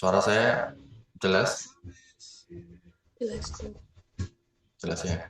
Suara saya jelas? Jelas. Jelas ya.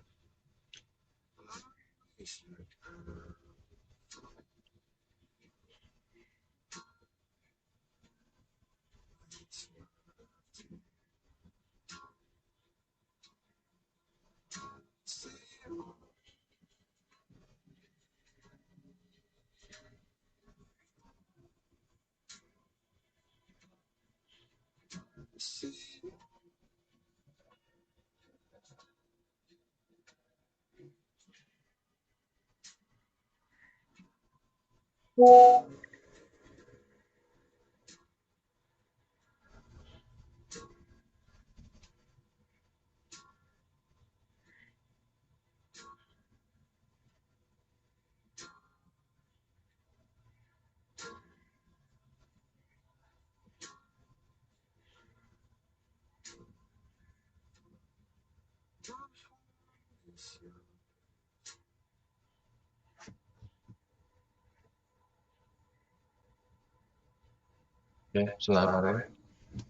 Oke,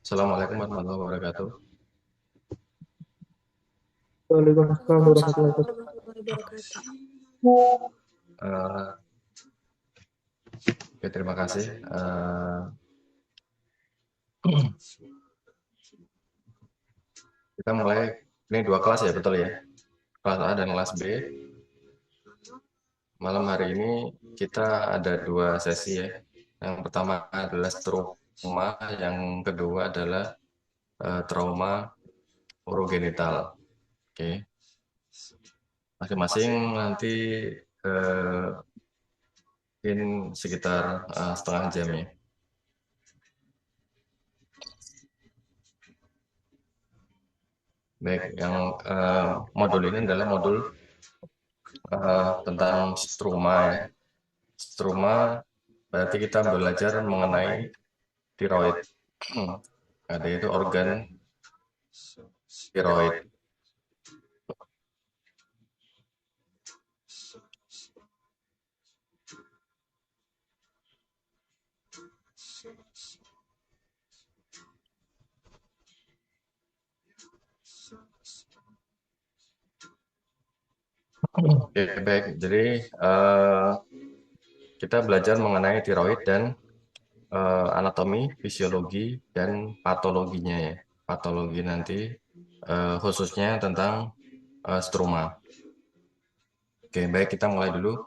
Assalamualaikum warahmatullahi wabarakatuh. Waalaikumsalam warahmatullahi Waalaikumsalam wabarakatuh. warahmatullahi wabarakatuh. Eh, Oke, terima kasih. Kita mulai, ini dua kelas ya, betul ya? Kelas A dan kelas B. Malam hari ini kita ada dua sesi ya. Yang pertama adalah trauma, yang kedua adalah trauma urogenital. Oke, masing-masing nanti mungkin sekitar setengah jam ya. Baik, yang modul ini adalah modul tentang struma ya. Struma berarti kita belajar mengenai tiroid. Ada itu organ tiroid. Oke, baik. Jadi kita belajar mengenai tiroid dan anatomi, fisiologi, dan patologinya ya. Patologi nanti khususnya tentang struma. Oke, baik, kita mulai dulu.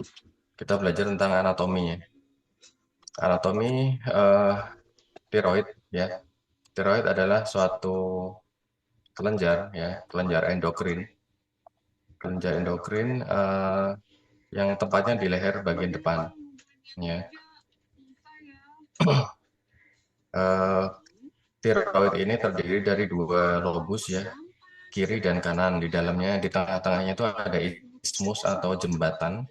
Kita belajar tentang anatomi ya. Anatomi tiroid ya. Tiroid adalah suatu kelenjar ya, kelenjar endokrin. Kelenjar endokrin yang tepatnya di leher bagian depan ya. Tiroid ini terdiri dari dua lobus ya, kiri dan kanan. Di dalamnya, di tengah-tengahnya itu ada isthmus atau jembatan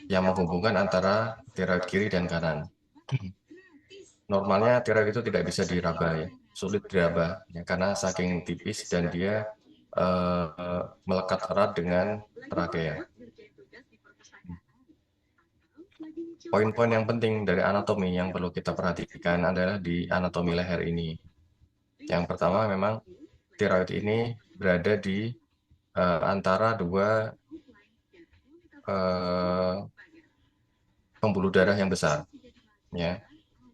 yang menghubungkan antara tiroid kiri dan kanan. Normalnya tiroid itu tidak bisa diraba ya, sulit diraba ya, karena saking tipis dan dia melekat erat dengan trakea. Poin-poin yang penting dari anatomi yang perlu kita perhatikan adalah di anatomi leher ini. Yang pertama memang tiroid ini berada di antara dua pembuluh darah yang besar. Ya,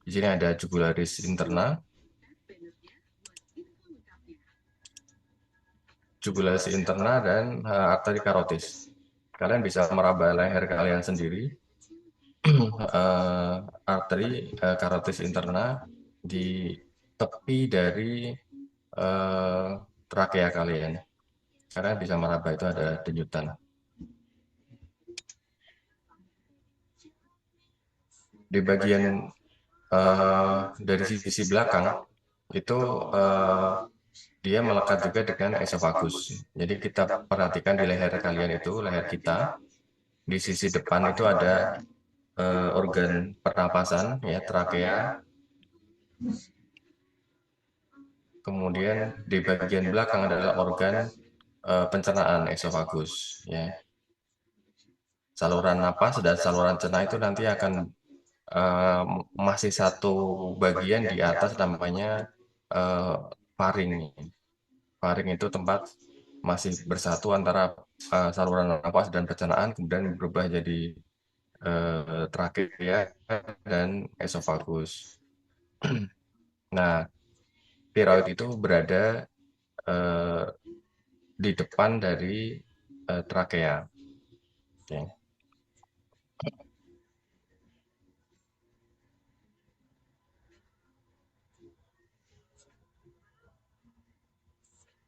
di sini ada jugularis interna, dan arteri karotis. Kalian bisa meraba leher kalian sendiri. Arteri karotis interna di tepi dari trakea kalian. Karena bisa meraba itu ada denyutan. Di bagian dari sisi belakang itu dia melekat juga dengan esofagus. Jadi kita perhatikan di leher kalian itu, leher kita, di sisi depan itu ada organ pernapasan ya, trakea. Kemudian di bagian belakang adalah organ pencernaan, esofagus ya. Saluran napas dan saluran cerna itu nanti akan masih satu bagian di atas namanya eh, faring. Faring itu tempat masih bersatu antara saluran nafas dan pencernaan, kemudian berubah jadi trakea dan esofagus. Nah, tiroid itu berada eh, di depan dari trakea. Oke.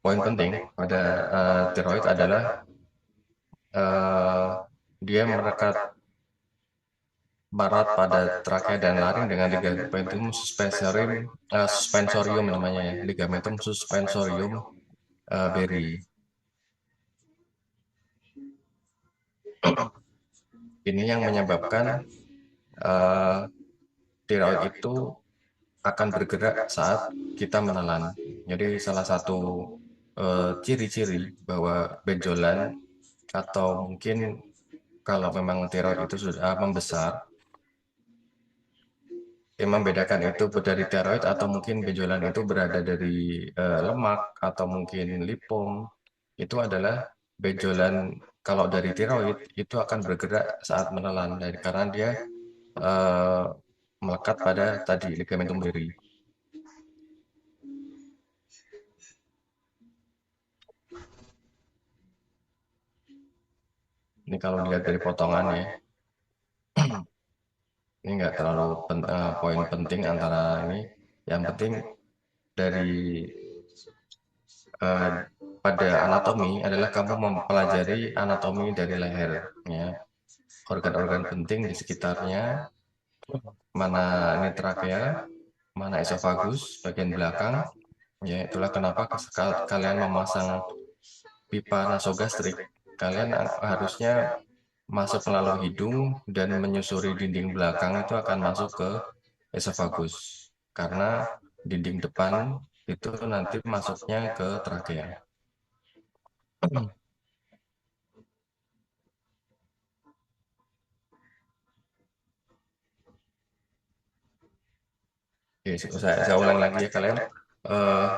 Poin penting pada tiroid adalah eh, dia merekat barat pada trakea dan laring dengan ligamentum suspensorium namanya ya, ligamentum suspensorium beri. Ini yang menyebabkan eh, tiroid itu akan bergerak saat kita menelan. Jadi salah satu ciri-ciri bahwa benjolan atau mungkin kalau memang tiroid itu sudah membesar, yang membedakan itu dari tiroid atau mungkin benjolan itu berada dari lemak atau mungkin lipom, itu adalah benjolan. Kalau dari tiroid itu akan bergerak saat menelan karena dia eh, melekat pada tadi ligamentum beri. Ini kalau dilihat dari potongannya, ini nggak terlalu poin penting antara ini. Yang penting dari eh, pada anatomi adalah kamu mempelajari anatomi dari leher, ya. Organ-organ penting di sekitarnya, mana ini trakea, mana esofagus bagian belakang, ya. Itulah kenapa kalian memasang pipa nasogastrik. Kalian harusnya masuk melalui hidung dan menyusuri dinding belakang itu akan masuk ke esofagus. Karena dinding depan itu nanti masuknya ke trakea. Oke, saya ulang lagi ya kalian. Eh,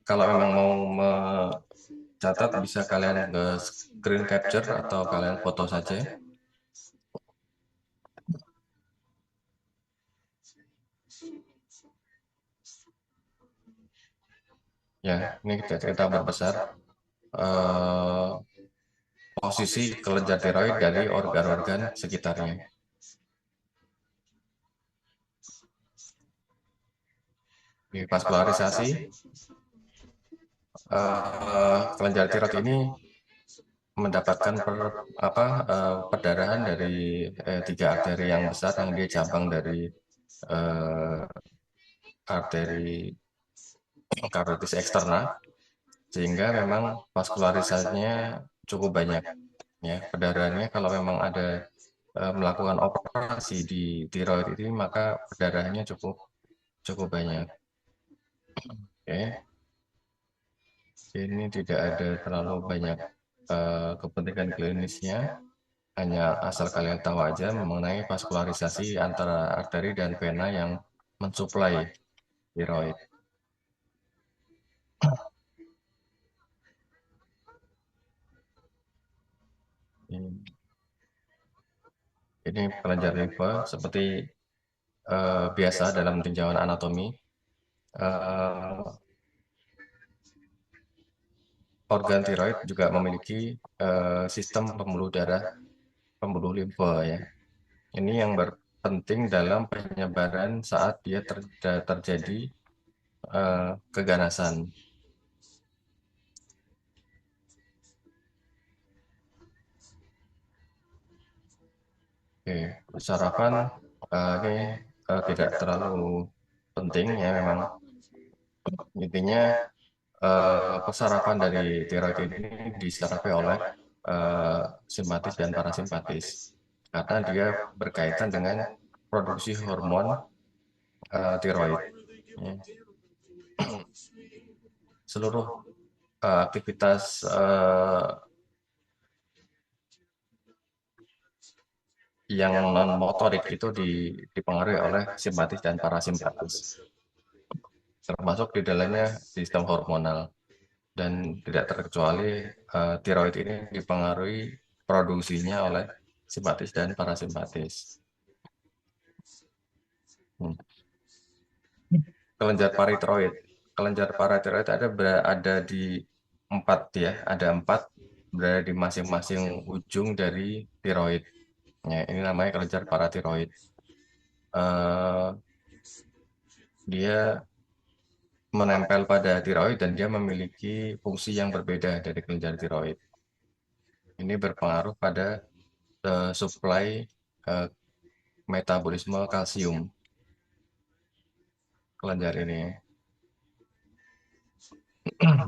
Kalau memang mau mencatat bisa kalian ke screen capture atau kalian foto saja. Ya, ini kita berbesar eh, posisi kelenjar tiroid dari organ-organ sekitarnya. Di vaskularisasi kelenjar tiroid ini mendapatkan perdarahan dari tiga arteri yang besar yang dia cabang dari eh, arteri karotis eksterna, sehingga memang vaskularisasinya cukup banyak, ya. Perdarahannya kalau memang ada melakukan operasi di tiroid ini maka perdarahannya cukup cukup banyak. Oke, ini tidak ada terlalu banyak kepentingan klinisnya, hanya asal kalian tahu aja mengenai vaskularisasi antara arteri dan vena yang mensuplai tiroid. Ini kelenjar limfe seperti biasa dalam tinjauan anatomi. eh, Organ tiroid juga memiliki sistem pembuluh darah, pembuluh limfe, ya. Ini yang berpenting dalam penyebaran saat dia terjadi keganasan. Oke, sarapan ini tidak terlalu penting, ya. Memang intinya pesarapan dari tiroid ini disarapi oleh simpatis dan parasimpatis karena dia berkaitan dengan produksi hormon tiroid, ya. Seluruh aktivitas yang non motorik itu dipengaruhi oleh simpatis dan parasimpatis, termasuk di dalamnya sistem hormonal. Dan tidak terkecuali tiroid ini dipengaruhi produksinya oleh simpatis dan parasimpatis. Hmm. Kelenjar paratiroid. Kelenjar paratiroid ada di empat ya, ada empat berada di masing-masing ujung dari tiroid. Ya, ini namanya kelenjar paratiroid. Eh, dia menempel pada tiroid dan dia memiliki fungsi yang berbeda dari kelenjar tiroid. Ini berpengaruh pada suplai eh, metabolisme kalsium kelenjar ini.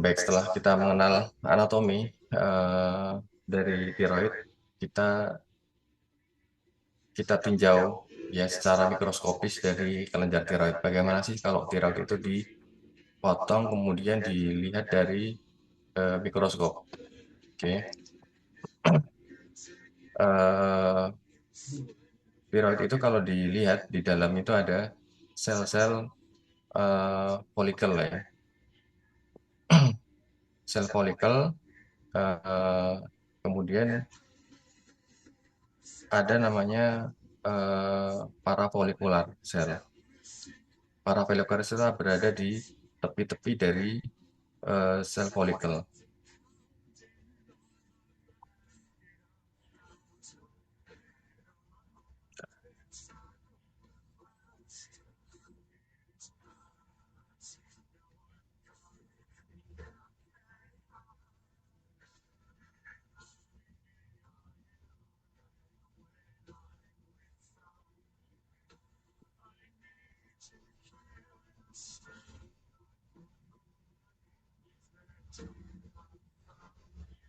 Baik, setelah kita mengenal anatomi dari tiroid, kita kita tinjau ya secara mikroskopis dari kelenjar tiroid. Bagaimana sih kalau tiroid itu dipotong kemudian dilihat dari mikroskop? Oke. Eh, tiroid itu kalau dilihat di dalam itu ada sel-sel folikel ya. Sel folikel, eh, kemudian ada namanya parafolikular sel. Parafolikular sel berada di tepi-tepi dari sel folikel.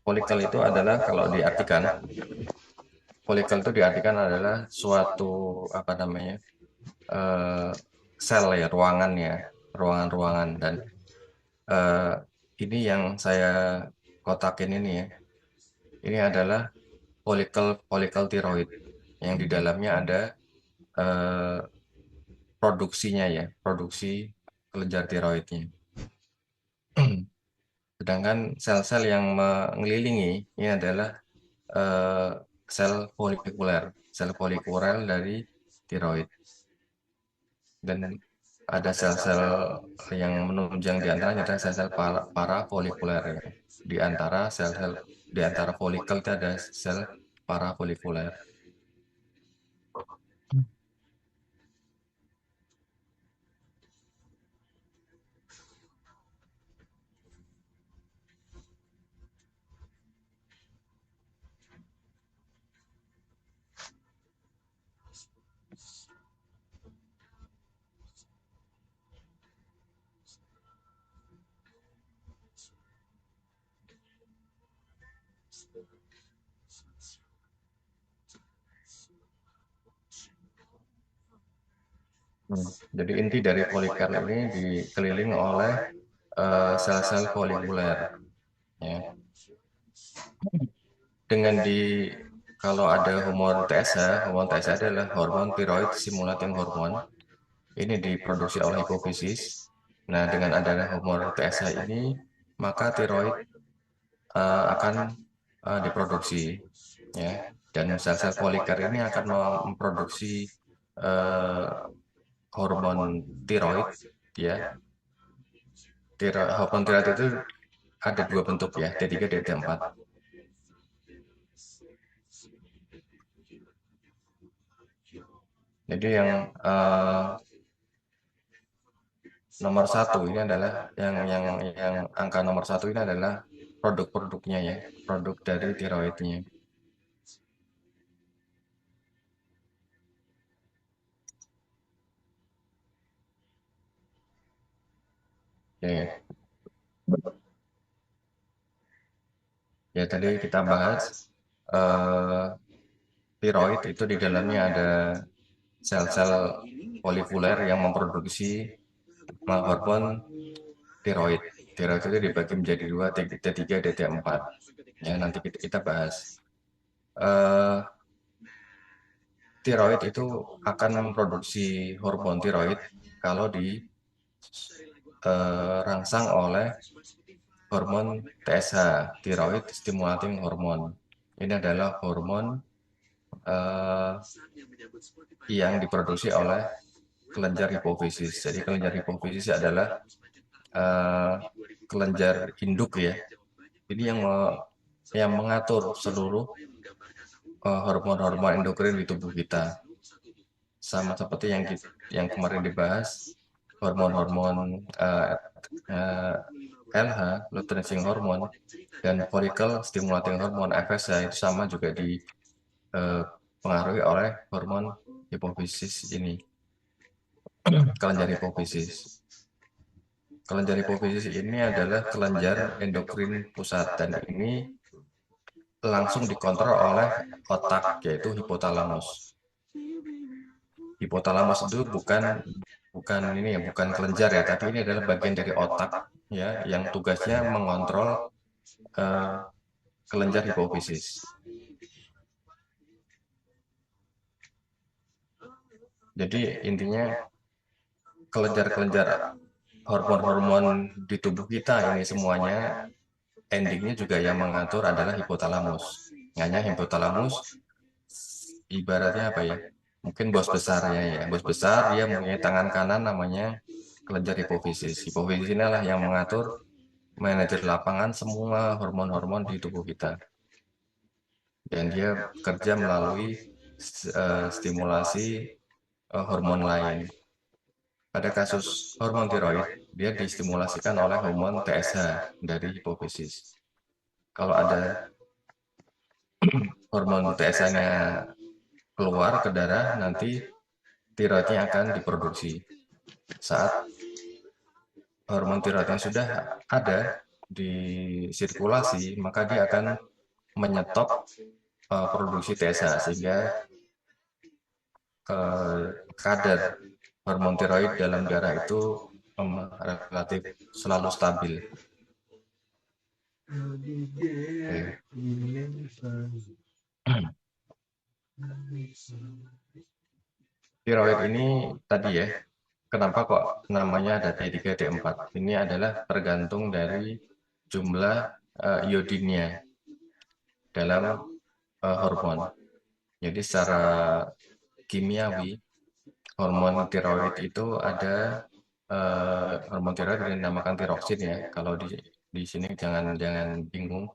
Folikel itu adalah kalau diartikan, folikel itu diartikan adalah suatu apa namanya eh, sel ya, ruangan ya, ruangan-ruangan dan eh, ini yang saya kotakin ini ya, ini adalah folikel tiroid yang di dalamnya ada eh, produksinya ya, produksi kelenjar tiroidnya. Sedangkan sel-sel yang mengelilingi ini adalah eh, sel folikuler dari tiroid. Dan ada sel-sel yang menunjang di antaranya adalah sel-sel parafolikuler ya. Di antara folikel itu ada sel parafolikuler. Jadi inti dari folikel ini dikelilingi oleh sel-sel folikuler ya. Dengan kalau ada hormon TSH adalah hormon thyroid stimulating hormone. Ini diproduksi oleh hipofisis. Nah, dengan adanya hormon TSH ini, maka tiroid akan diproduksi ya. Dan sel-sel folikel ini akan memproduksi eh, hormon tiroid ya. Hormon tiroid itu ada dua bentuk ya, T3, T4. Jadi yang nomor satu ini adalah yang angka nomor satu ini adalah produk-produknya ya, produk dari tiroidnya. Oke. Ya tadi kita bahas eh, tiroid itu di dalamnya ada sel-sel folikuler yang memproduksi hormon tiroid. Tiroid itu dibagi menjadi dua, T3, T4. Ya nanti kita bahas. Eh, tiroid itu akan memproduksi hormon tiroid kalau dirangsang oleh hormon TSH, thyroid stimulating hormone. Ini adalah hormon yang diproduksi oleh kelenjar hipofisis. Jadi kelenjar hipofisis adalah kelenjar induk ya. Jadi yang mengatur seluruh hormon-hormon endokrin di tubuh kita. Sama seperti yang kemarin dibahas, hormon-hormon LH, luteinizing hormone, dan follicle stimulating hormone FSH itu sama juga dipengaruhi oleh hormon hipofisis ini, kelenjar hipofisis. Kelenjar hipofisis ini adalah kelenjar endokrin pusat dan ini langsung dikontrol oleh otak yaitu hipotalamus. Hipotalamus itu bukan ini ya, bukan kelenjar ya, tapi ini adalah bagian dari otak ya yang tugasnya mengontrol kelenjar hipofisis. Jadi intinya kelenjar-kelenjar hormon-hormon di tubuh kita ini semuanya endingnya juga yang mengatur adalah hipotalamus. Hanya hipotalamus ibaratnya apa ya? Mungkin bos besarnya ya. Bos besar dia mempunyai tangan kanan namanya kelenjar hipofisis. Hipofisis inilah yang mengatur manajer lapangan semua hormon-hormon di tubuh kita. Dan dia kerja melalui stimulasi hormon lain. Pada kasus hormon tiroid, dia distimulasikan oleh hormon TSH dari hipofisis. Kalau ada hormon TSH-nya keluar ke darah, nanti tiroidnya akan diproduksi. Saat hormon tiroidnya sudah ada di sirkulasi, maka dia akan menyetop produksi TSH sehingga kadar hormon tiroid dalam darah itu relatif selalu stabil. Tiroid ini tadi ya, kenapa kok namanya ada T3, T4? Ini adalah tergantung dari jumlah iodinnya dalam hormon. Jadi secara kimiawi, hormon tiroid itu ada hormon tiroid yang dinamakan tiroksin ya. Kalau di sini jangan bingung.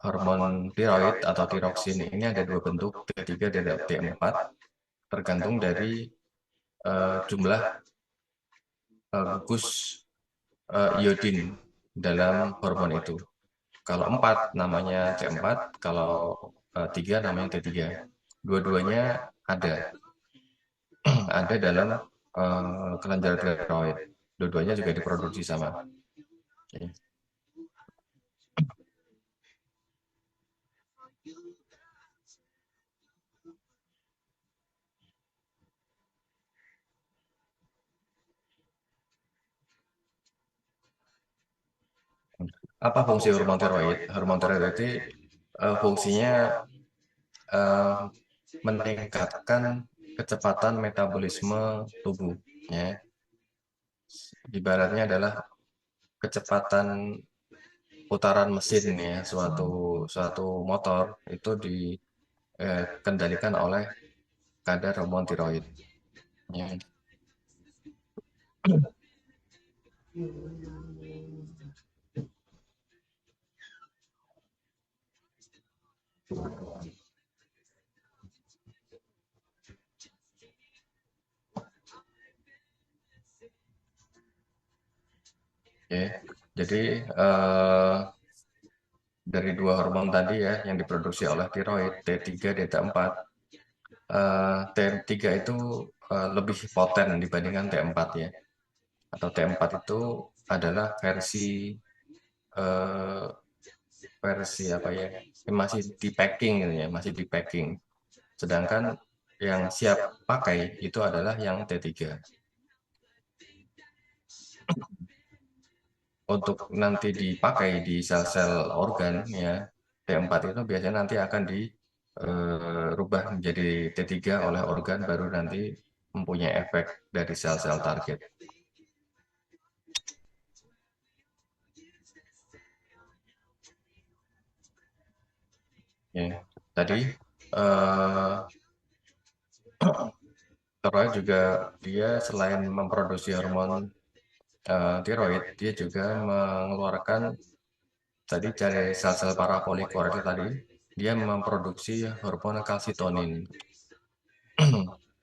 Hormon tiroid atau tiroksin ini ada dua bentuk, T3 dan T4, tergantung dari jumlah gugus iodin dalam hormon itu. Kalau 4 namanya T4, kalau 3 namanya T3. Dua-duanya ada dalam kelenjar tiroid. Dua-duanya juga diproduksi sama. Okay. Apa fungsi hormon tiroid? Hormon tiroid itu fungsinya meningkatkan kecepatan metabolisme tubuh. Ya. Ibaratnya adalah kecepatan putaran mesin ya suatu motor itu dikendalikan oleh kadar hormon tiroid. Ya. Oke, jadi dari dua hormon tadi ya yang diproduksi oleh tiroid T3 dan T4, T3 itu lebih poten dibandingkan T4 ya, atau T4 itu adalah versi apa ya, masih di packing gitu ya, masih di packing, sedangkan yang siap pakai itu adalah yang T3. Untuk nanti dipakai di sel-sel organ ya, T4 itu biasanya nanti akan rubah menjadi T3 oleh organ, baru nanti mempunyai efek dari sel-sel target. Ya, tadi tiroid juga dia selain memproduksi hormon tiroid, dia juga mengeluarkan tadi dari sel-sel parafolikuler tadi, dia memproduksi hormon kalsitonin.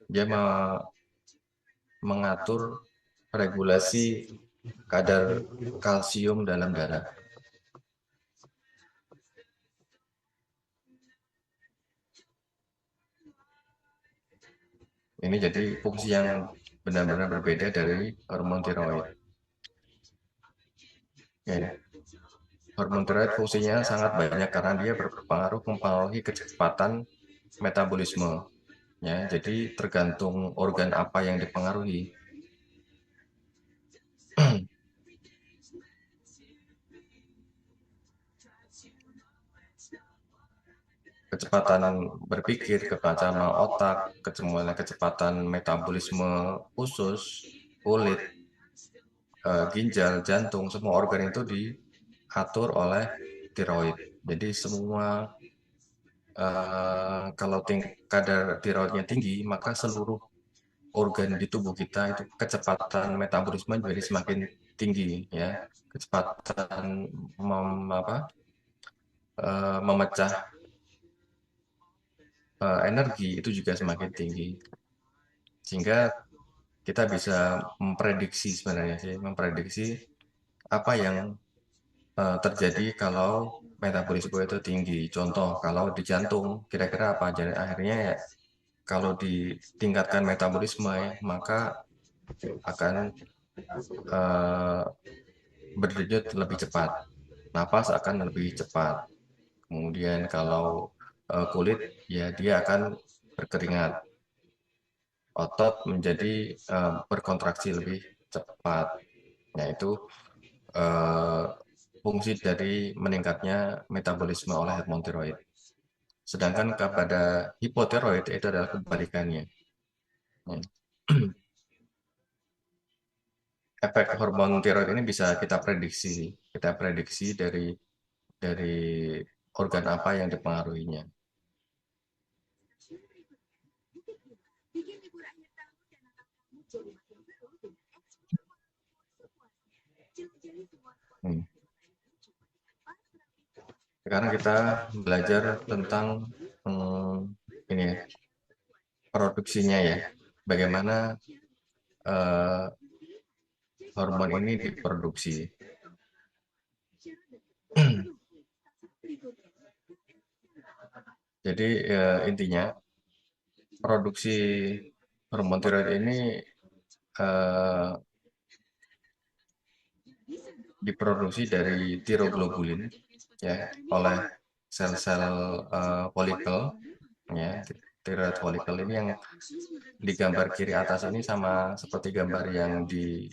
Dia mengatur regulasi kadar kalsium dalam darah. Ini jadi fungsi yang benar-benar berbeda dari hormon tiroid. Ya, hormon tiroid fungsinya sangat banyak karena dia berpengaruh mempengaruhi kecepatan metabolisme. Ya, jadi tergantung organ apa yang dipengaruhi. Kecepatan berpikir, kecepatan otak, kecepatan metabolisme usus, kulit, ginjal, jantung, semua organ itu diatur oleh tiroid. Jadi semua kalau kadar tiroidnya tinggi, maka seluruh organ di tubuh kita itu kecepatan metabolisme jadi semakin tinggi, ya. Kecepatan memecah energi itu juga semakin tinggi, sehingga kita bisa memprediksi sebenarnya sih, memprediksi apa yang terjadi kalau metabolisme itu tinggi. Contoh, kalau di jantung, kira-kira apa? Jadi akhirnya ya, kalau ditingkatkan metabolisme, ya, maka akan berdenyut lebih cepat, napas akan lebih cepat. Kemudian kalau kulit, ya dia akan berkeringat, otot menjadi berkontraksi lebih cepat. Nah, itu fungsi dari meningkatnya metabolisme oleh hormon tiroid. Sedangkan kepada hipotiroid itu adalah kebalikannya. Ya. Efek hormon tiroid ini bisa kita prediksi dari organ apa yang dipengaruhinya. Sekarang kita belajar tentang ini ya, produksinya ya, bagaimana hormon ini diproduksi. Jadi intinya produksi hormon tiroid ini diproduksi dari tiroglobulin, ya, oleh sel-sel folikel, ya. Tiroid folikel ini yang di gambar kiri atas ini sama seperti gambar yang di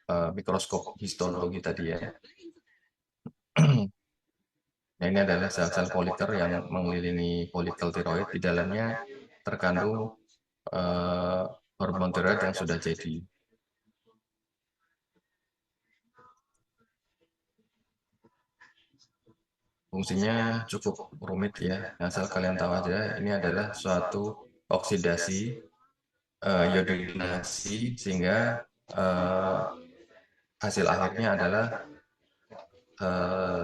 mikroskop histologi tadi, ya. Nah, ini adalah sel-sel folikel yang mengelilingi folikel tiroid. Di dalamnya terkandung hormon tiroid yang sudah jadi. Fungsinya cukup rumit, ya. Asal kalian tahu aja, ini adalah suatu oksidasi, iodinasi, sehingga hasil akhirnya adalah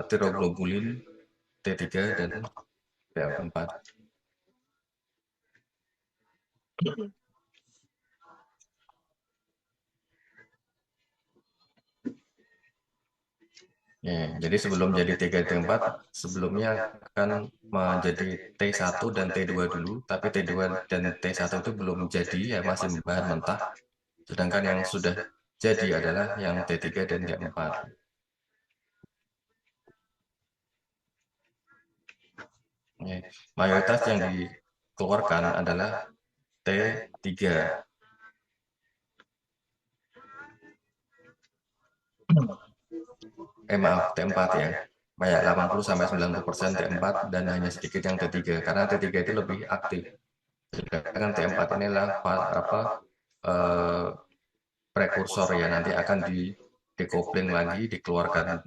tiroglobulin T3 dan BF4. Ya, jadi sebelum jadi T3 dan T4, sebelumnya akan menjadi T1 dan T2 dulu, tapi T2 dan T1 itu belum jadi, ya, masih bahan mentah. Sedangkan yang sudah jadi adalah yang T3 dan T4. Ya, mayoritas yang dikeluarkan adalah T3. Maaf, T4, ya. kayak 80-90% T4 dan hanya sedikit yang T3 karena T3 itu lebih aktif. Sedangkan T4 inilah eh, prekursor ya, nanti akan di decoupling lagi, dikeluarkan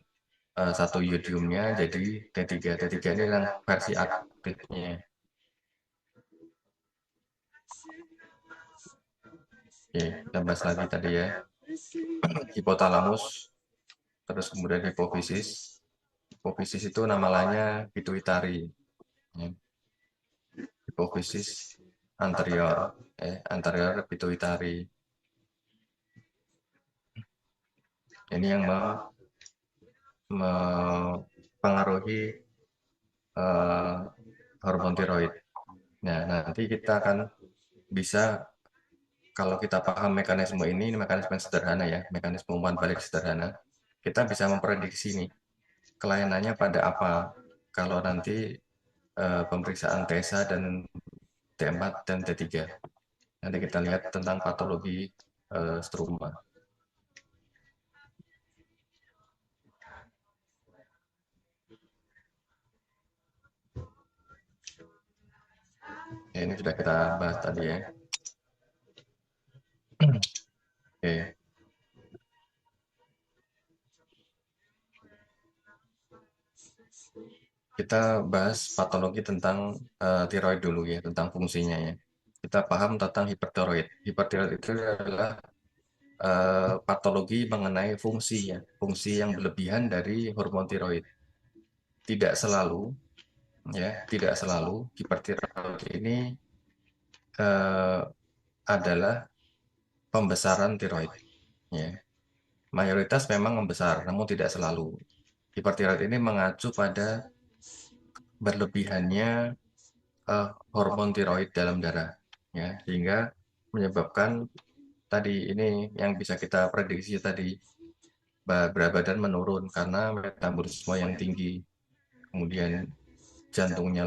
satu iodiumnya jadi T3. T3 ini yang versi aktifnya. Oke, kita bahas lagi tadi ya. Hipotalamus, terus kemudian hipofisis. Hipofisis itu nama lainnya pituitari. Ya. Hipofisis anterior, anterior pituitari. Ini yang mempengaruhi hormon tiroid. Nah, nanti kita akan bisa, kalau kita paham mekanisme ini mekanisme sederhana ya, mekanisme umpan balik sederhana, kita bisa memprediksi nih kelayanannya pada apa kalau nanti pemeriksaan TSA dan T4 dan T3. Nanti kita lihat tentang patologi struma. Ya, ini sudah kita bahas tadi ya. Oke. Kita bahas patologi tentang tiroid dulu ya, tentang fungsinya ya. Kita paham tentang hipertiroid. Hipertiroid itu adalah patologi mengenai fungsi ya, fungsi yang berlebihan dari hormon tiroid. Tidak selalu ya, tidak selalu hipertiroid ini adalah pembesaran tiroid ya. Mayoritas memang membesar, namun tidak selalu. Hipertiroid ini mengacu pada berlebihannya hormon tiroid dalam darah ya, sehingga menyebabkan tadi ini yang bisa kita prediksi tadi, berat badan menurun karena metabolisme yang tinggi, kemudian jantungnya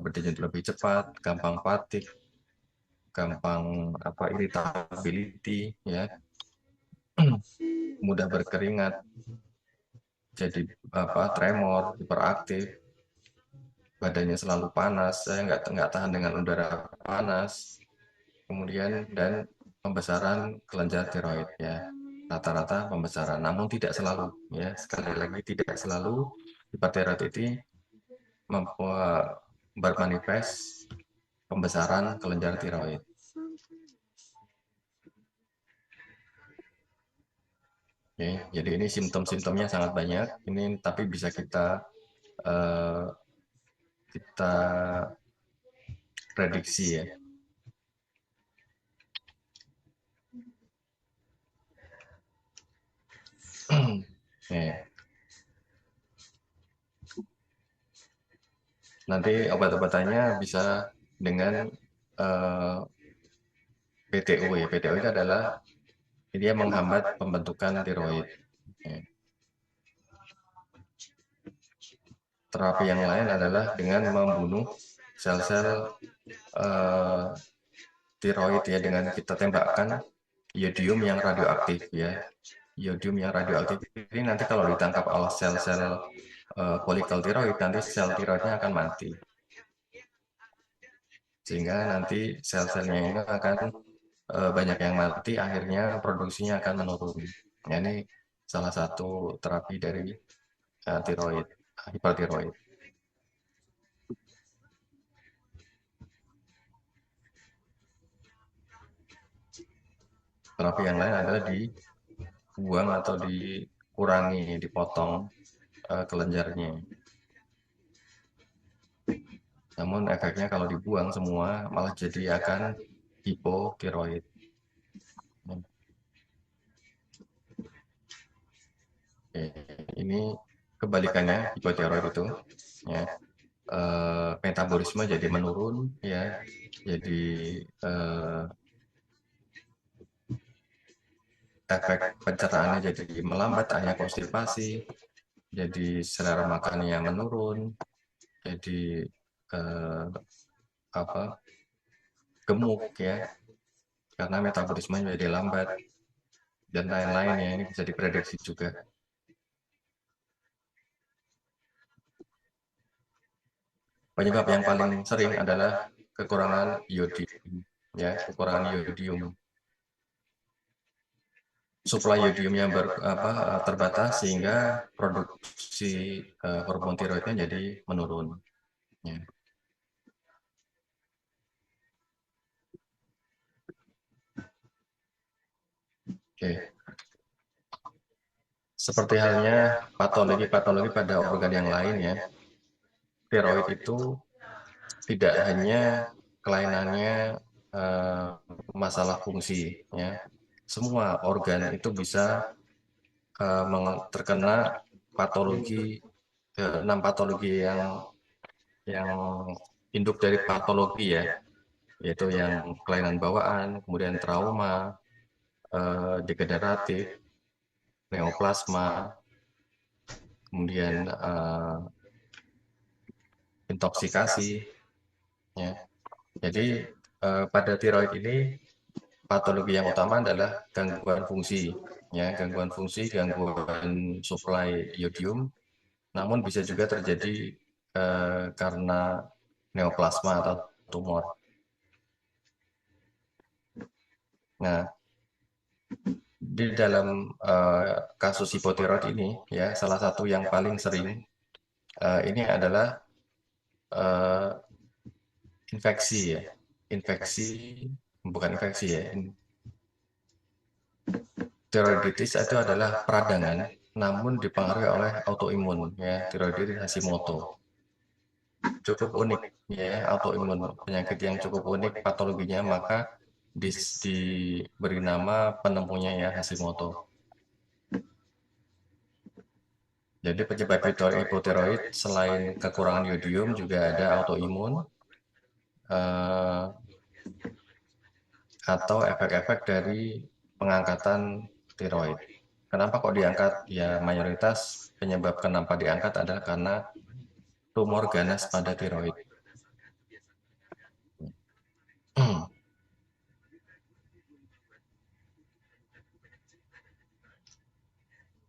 berdenyut lebih cepat, gampang fatigue, gampang irritability ya, mudah berkeringat, jadi tremor, hiperaktif, badannya selalu panas, saya nggak tahan dengan udara panas, kemudian dan pembesaran kelenjar tiroid ya, rata-rata pembesaran, namun tidak selalu ya, sekali lagi tidak selalu hipertiroid ini bermanifest pembesaran kelenjar tiroid. Oke, jadi ini simptom-simptomnya sangat banyak ini, tapi bisa kita prediksi ya. Nanti obat-obatannya bisa dengan PTO ya. PTO itu adalah dia menghambat pembentukan tiroid. Terapi yang lain adalah dengan membunuh sel-sel tiroid ya, dengan kita tembakkan iodium yang radioaktif ya. Iodium yang radioaktif ini nanti kalau ditangkap oleh sel-sel folikel tiroid, nanti sel tiroidnya akan mati, sehingga nanti sel-selnya ini akan banyak yang mati, akhirnya produksinya akan menurun. Ya, ini salah satu terapi dari tiroid, hipertiroid. Terapi yang lain adalah dibuang atau dikurangi, dipotong kelenjarnya. Namun efeknya kalau dibuang semua malah jadi akan hipotiroid. Oke, ini kebalikannya hipotiroid itu ya, metabolisme jadi menurun ya, jadi efek pencernaannya jadi melambat, hanya konstipasi, jadi selera makannya menurun, jadi gemuk ya, karena metabolismenya jadi lambat, dan lain-lain ya, ini bisa diprediksi juga. penyebab yang paling sering adalah kekurangan iodium, ya, kekurangan iodium. Suplai iodiumnya terbatas sehingga produksi hormon tiroidnya jadi menurun. Ya. Oke. Seperti halnya patologi-patologi pada organ yang lain ya, tiroid itu tidak hanya kelainannya eh, masalah fungsi ya, semua organ itu bisa terkena patologi, 6 patologi yang induk dari patologi ya, yaitu yang kelainan bawaan, kemudian trauma, degeneratif, neoplasma, kemudian intoksikasi ya. Jadi pada tiroid ini patologi yang utama adalah gangguan fungsi ya, gangguan fungsi, gangguan suplai iodium, namun bisa juga terjadi karena neoplasma atau tumor. Nah, di dalam kasus hipotiroid ini ya, salah satu yang paling sering ini adalah eh, infeksi ya, infeksi, bukan infeksi ya, tiroiditis itu adalah peradangan namun dipengaruhi oleh autoimun ya, tiroiditis Hashimoto. Cukup unik ya, autoimun, penyakit yang cukup unik patologinya, maka diberi nama penemunya ya, Hashimoto. Jadi penyebab hipotiroid selain kekurangan iodium juga ada autoimun atau efek-efek dari pengangkatan tiroid. Kenapa kok diangkat? Ya mayoritas penyebab kenapa diangkat adalah karena tumor ganas pada tiroid.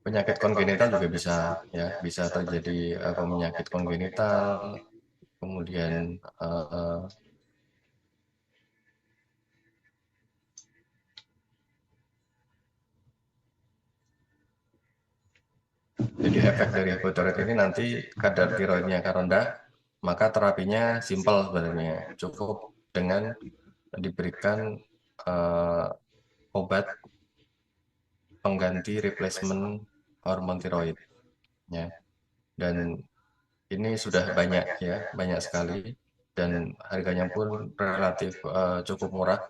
Penyakit kongenital juga bisa ya, bisa terjadi penyakit kongenital, kemudian jadi efek dari hipotiroid ini nanti kadar tiroidnya akan rendah, maka terapinya simpel sebenarnya, cukup dengan diberikan eh, obat pengganti replacement hormon tiroid ya. Dan ini sudah banyak ya, banyak sekali, dan harganya pun relatif cukup murah,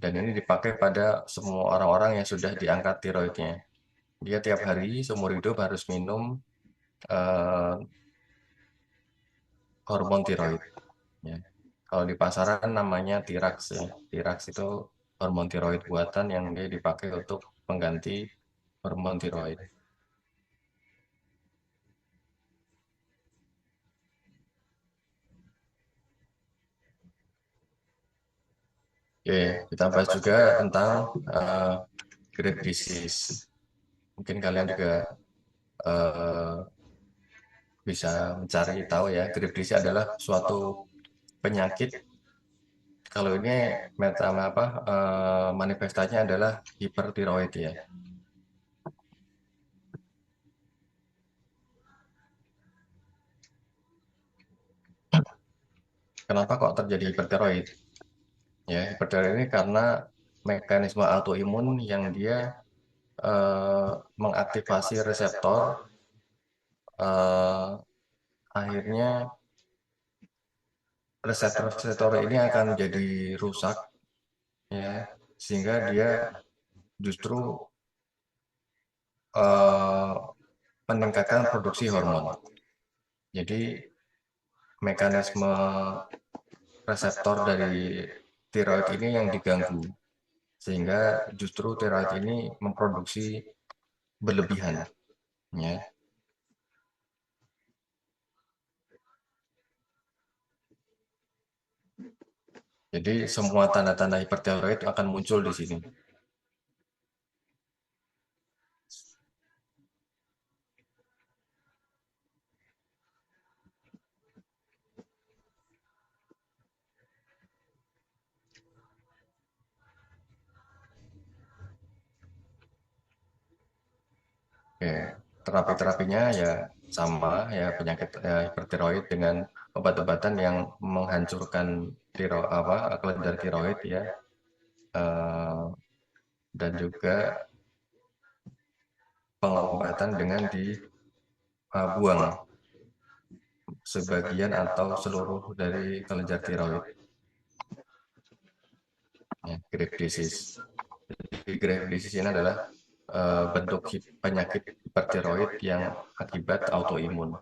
dan ini dipakai pada semua orang-orang yang sudah diangkat tiroidnya. Dia tiap hari seumur hidup harus minum eh, hormon tiroid ya. Kalau di pasaran namanya Tirax ya. Tirax itu hormon tiroid buatan yang dia dipakai untuk pengganti hormon tiroid. Oke, kita bahas juga tentang Graves' disease. Mungkin kalian juga eh, bisa mencari tahu ya, Graves' disease adalah suatu penyakit. Kalau ini manifestasinya adalah hipertiroid ya. Kenapa kok terjadi hipertiroid? Ya, hipertiroid ini karena mekanisme autoimun yang dia mengaktifasi reseptor, eh, akhirnya reseptor-reseptor ini akan jadi rusak ya, sehingga dia justru eh, meningkatkan produksi hormon. Jadi mekanisme reseptor dari tiroid ini yang diganggu, sehingga justru tiroid ini memproduksi berlebihan ya. Jadi semua tanda-tanda hipertiroid akan muncul di sini. Oke, terapi-terapinya ya sama ya, penyakit hipertiroid dengan obat-obatan yang menghancurkan kelenjar tiroid ya, eh, dan juga pengobatan dengan dibuang sebagian atau seluruh dari kelenjar tiroid, ya, Graves' disease. Jadi Graves' disease ini adalah bentuk penyakit hipertiroid yang akibat autoimun.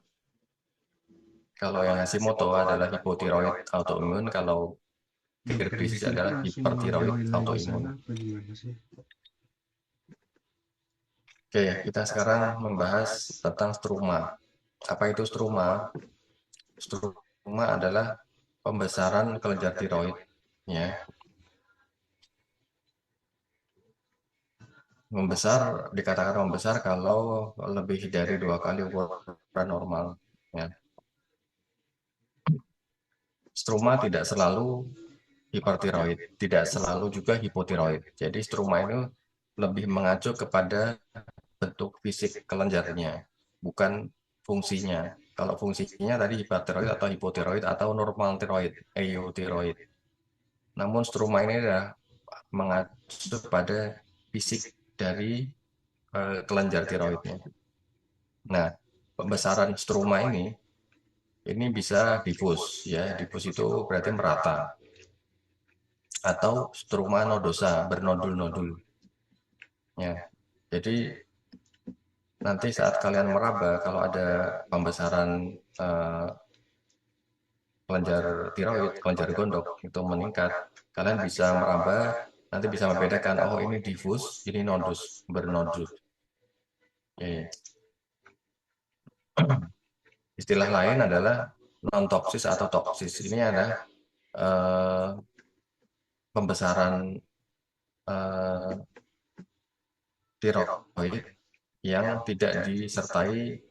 Kalau yang Hashimoto adalah hipotiroid autoimun, kalau Graves' disease adalah hipertiroid autoimun. Oke, kita sekarang membahas tentang struma. Apa itu struma? Struma adalah pembesaran kelenjar tiroid, ya. Dikatakan membesar kalau lebih dari 2 kali ukuran normal, ya. Struma tidak selalu hipertiroid, tidak selalu juga hipotiroid. Jadi struma itu lebih mengacu kepada bentuk fisik kelenjarnya, bukan fungsinya. Kalau fungsinya tadi hipertiroid atau hipotiroid atau normal tiroid, eutiroid. Namun struma ini adalah mengacu pada fisik dari kelenjar tiroidnya. Nah, pembesaran struma ini bisa difus, ya. Difus itu berarti merata, atau struma nodosa, bernodul-nodul, ya. Jadi nanti saat kalian meraba, kalau ada pembesaran eh, kelenjar tiroid, kelenjar gondok itu meningkat, kalian bisa meraba, nanti bisa membedakan, oh ini difus, ini nodus, bernodul. Ya. Istilah lain adalah non-toksis atau toksis. Ini adalah eh, pembesaran eh, tiroid yang tidak disertai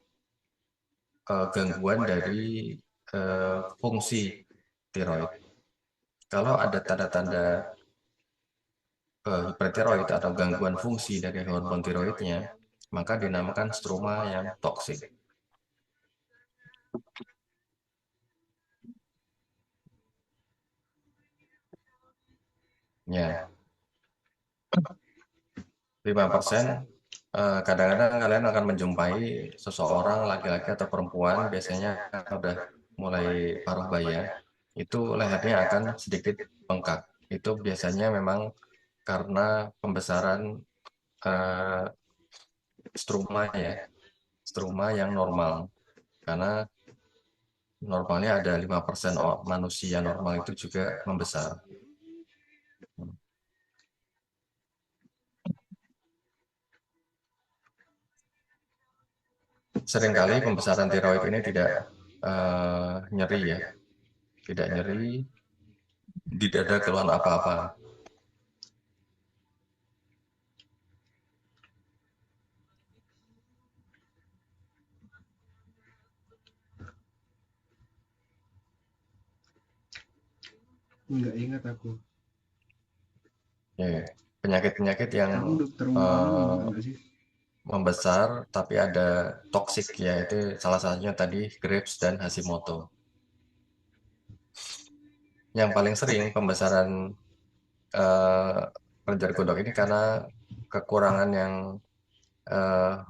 gangguan dari fungsi tiroid. Kalau ada tanda-tanda hipertiroid atau gangguan fungsi dari hormon tiroidnya, maka dinamakan struma yang toksik. Ya, 5%. Kadang-kadang kalian akan menjumpai seseorang laki-laki atau perempuan, biasanya udah mulai paruh baya, itu lehernya akan sedikit bengkak. Itu biasanya memang karena pembesaran eh, struma, ya, struma yang normal. Karena normalnya ada 5% manusia normal itu juga membesar. Seringkali pembesaran tiroid ini tidak nyeri, ya, tidak nyeri, tidak ada keluhan apa-apa. Nggak ingat aku. Ya, penyakit-penyakit yang Kamu dokter umum nggak sih? membesar tapi ada toksik, ya, itu salah satunya tadi Graves dan Hashimoto. Yang paling sering pembesaran kelenjar gondok ini karena kekurangan yang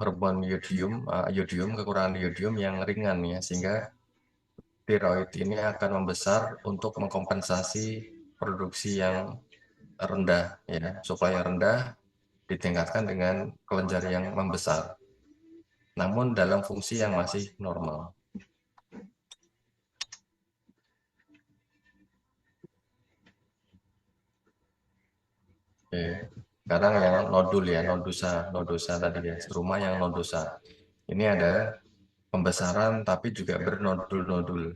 hormon kekurangan iodium yang ringan, ya, sehingga tiroid ini akan membesar untuk mengkompensasi produksi yang rendah, ya, supaya rendah ditingkatkan dengan kelenjar yang membesar, namun dalam fungsi yang masih normal. Oke. Sekarang yang nodul, ya, nodosa tadi, ya, struma yang nodosa. Ini ada pembesaran tapi juga bernodul-nodul.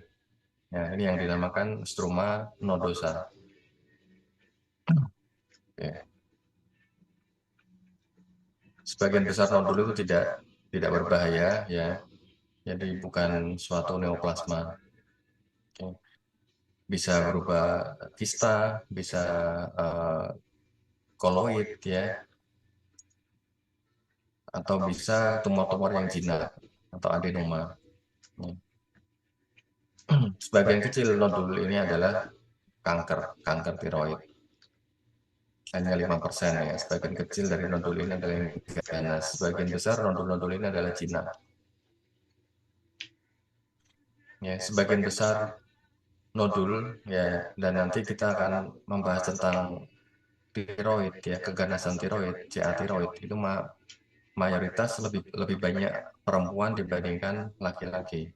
Ya, ini yang dinamakan struma nodosa. Oke. Sebagian besar nodul itu tidak berbahaya, ya. Jadi bukan suatu neoplasma. Oke. Bisa berupa kista, bisa koloid, ya, atau bisa tumor-tumor yang jinak atau adenoma. Ya. Sebagian kecil nodul ini adalah kanker tiroid. Hanya 5% ya. Sebagian kecil dari nodul ini adalah yang ganas. Sebagian besar nodul-nodul ini adalah jinak. Ya, sebagian besar nodul ya, dan nanti kita akan membahas tentang tiroid ya, keganasan tiroid, CA tiroid itu mayoritas lebih lebih banyak perempuan dibandingkan laki-laki.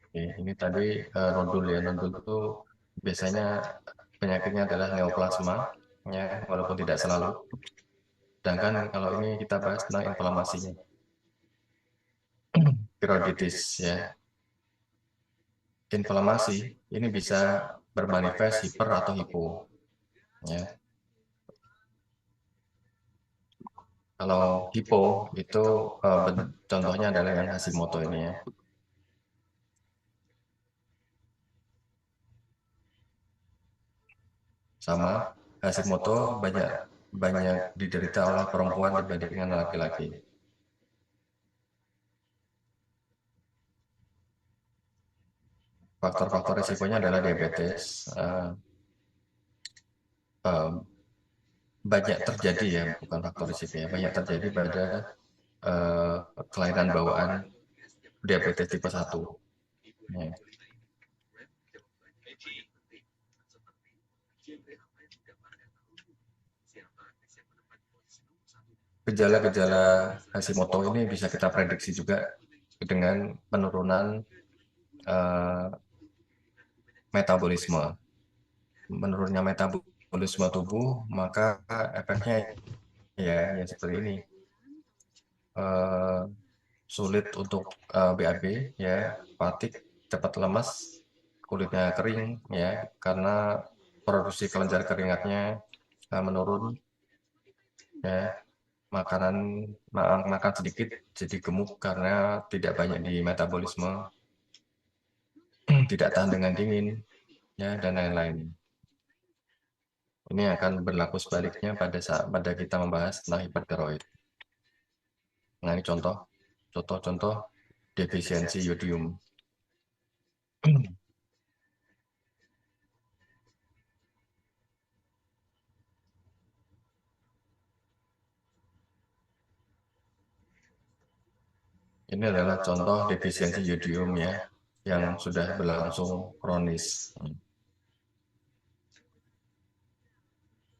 Oke, ini tadi nodul ya, nodul itu biasanya penyakitnya adalah neoplasma ya, walaupun tidak selalu. Sedangkan kalau ini kita bahas tentang inflamasinya, tiroiditis ya. Inflamasi ini bisa bermanifest hiper atau hipo ya. Kalau hipo itu contohnya adalah yang Hashimoto ini ya. Sama Hashimoto banyak banyak diderita oleh perempuan dibandingkan laki-laki. Faktor-faktor risikonya adalah diabetes, banyak terjadi ya, bukan faktor risiko ya, banyak terjadi pada eh, kelainan bawaan diabetes tipe 1. Ya. Gejala-gejala Hashimoto ini bisa kita prediksi juga dengan penurunan eh, metabolisme. Menurunnya metabolisme tubuh, maka efeknya ya seperti ini. Eh, Sulit untuk BAB ya, fatigue, cepat lemas, kulitnya kering ya, karena produksi kelenjar keringatnya menurun ya. Makan sedikit jadi gemuk karena tidak banyak di metabolisme, tidak tahan dengan dingin ya, dan lain-lain. Ini akan berlaku sebaliknya pada kita membahas tentang hipertiroid. Nah, ini contoh defisiensi yodium. Ini adalah contoh defisiensi yodium ya, yang sudah berlangsung kronis.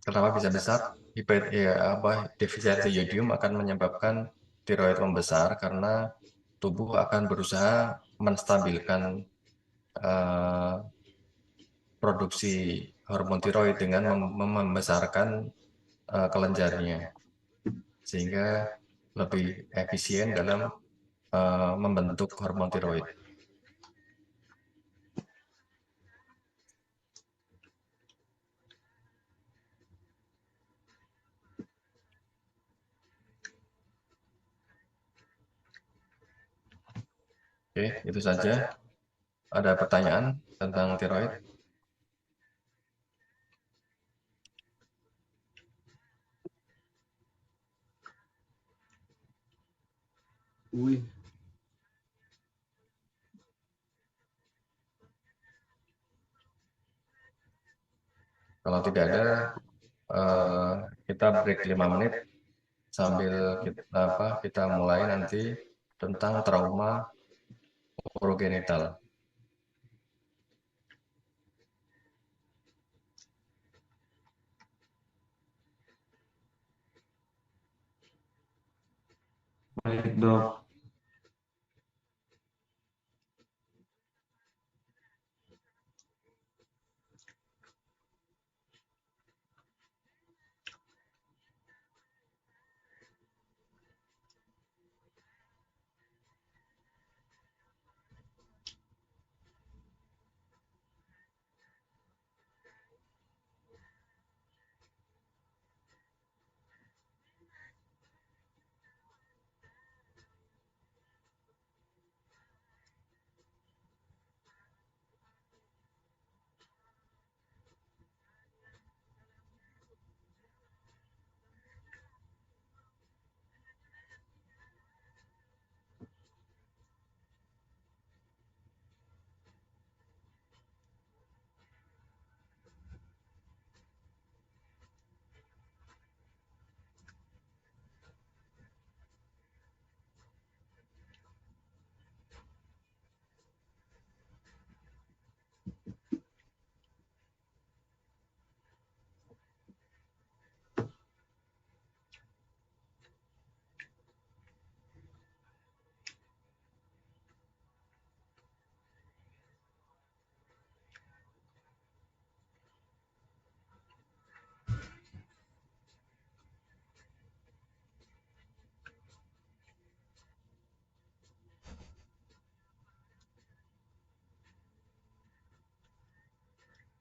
Kenapa bisa besar? Defisiensi yodium akan menyebabkan tiroid membesar karena tubuh akan berusaha menstabilkan eh, produksi hormon tiroid dengan membesarkan kelenjarnya, sehingga lebih efisien dalam membentuk hormon tiroid. Oke, itu saja. Ada pertanyaan tentang tiroid? Wih, Kalau tidak ada, eh, kita break 5 menit sambil kita mulai nanti tentang trauma urogenital. Baik, dok.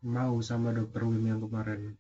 Mau sama dokter Wim yang kemarin.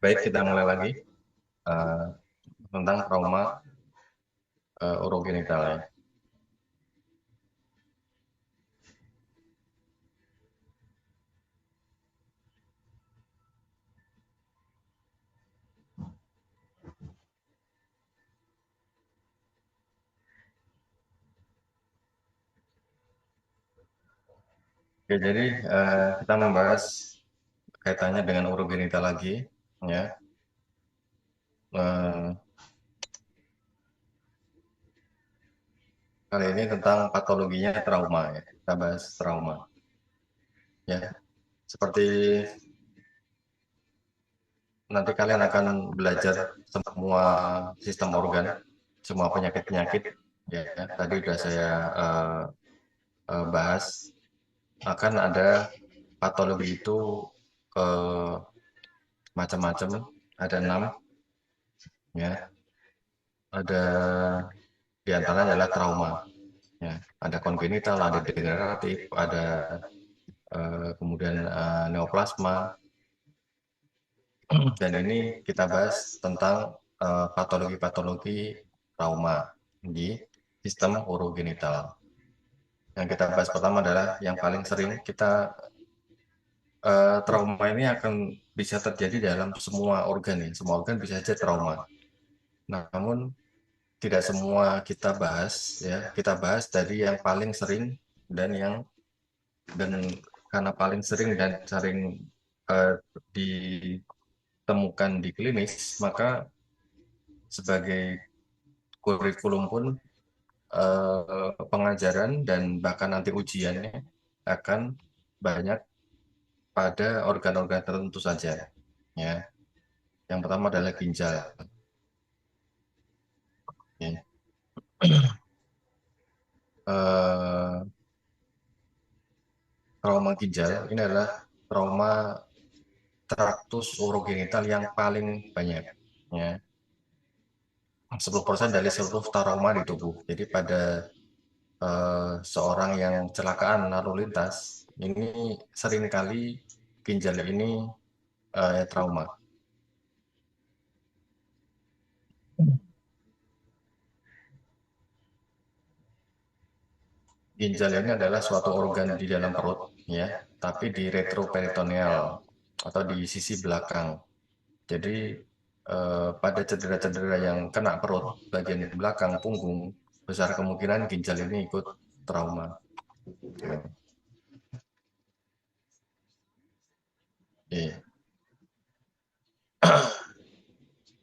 Baik, kita mulai lagi eh, tentang trauma urogenital ya. Oke, jadi kita membahas kaitannya dengan urogenital lagi ya. Eh, Kali ini tentang patologinya trauma ya. Kita bahas trauma ya. Seperti nanti kalian akan belajar semua sistem organ, semua penyakit-penyakit ya. Tadi sudah saya bahas, akan ada patologi itu eh, macam-macam, ada 6 ya. Ada di antaranya adalah trauma ya. Ada kongenital, ada degeneratif, ada kemudian neoplasma. Dan ini kita bahas tentang patologi-patologi trauma di sistem urogenital. Yang kita bahas pertama adalah yang paling sering kita trauma ini akan bisa terjadi dalam semua organ ya. Semua organ bisa saja trauma. Namun tidak semua kita bahas ya. Kita bahas dari yang paling sering dan karena paling sering dan sering ditemukan di klinis, maka sebagai kurikulum pun pengajaran dan bahkan nanti ujiannya akan banyak pada organ-organ tertentu saja ya. Yang pertama adalah ginjal ya. Eh, Trauma ginjal ini adalah trauma traktus urogenital yang paling banyak ya. 10% dari seluruh trauma di tubuh. Jadi pada seorang yang kecelakaan lalu lintas ini seringkali ginjal ini trauma. Ginjal ini adalah suatu organ di dalam perut, ya, tapi di retroperitoneal atau di sisi belakang. Jadi pada cedera-cedera yang kena perut bagian belakang punggung, besar kemungkinan ginjal ini ikut trauma. Iya.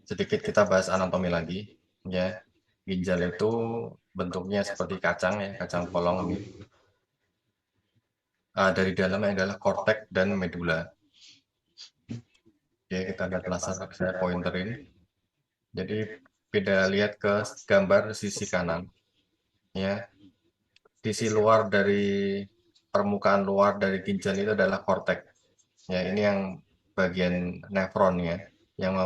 Sedikit kita bahas anatomi lagi, ya. Ginjal itu bentuknya seperti kacang, ya, kacang polong ini. Dari dalamnya adalah kortek dan medula. Ya, kita lihat laser saya pointer ini. Jadi beda lihat ke gambar sisi kanan, ya. Sisi luar dari permukaan luar dari ginjal itu adalah kortek. Ya, ini yang bagian nefron, ya, yang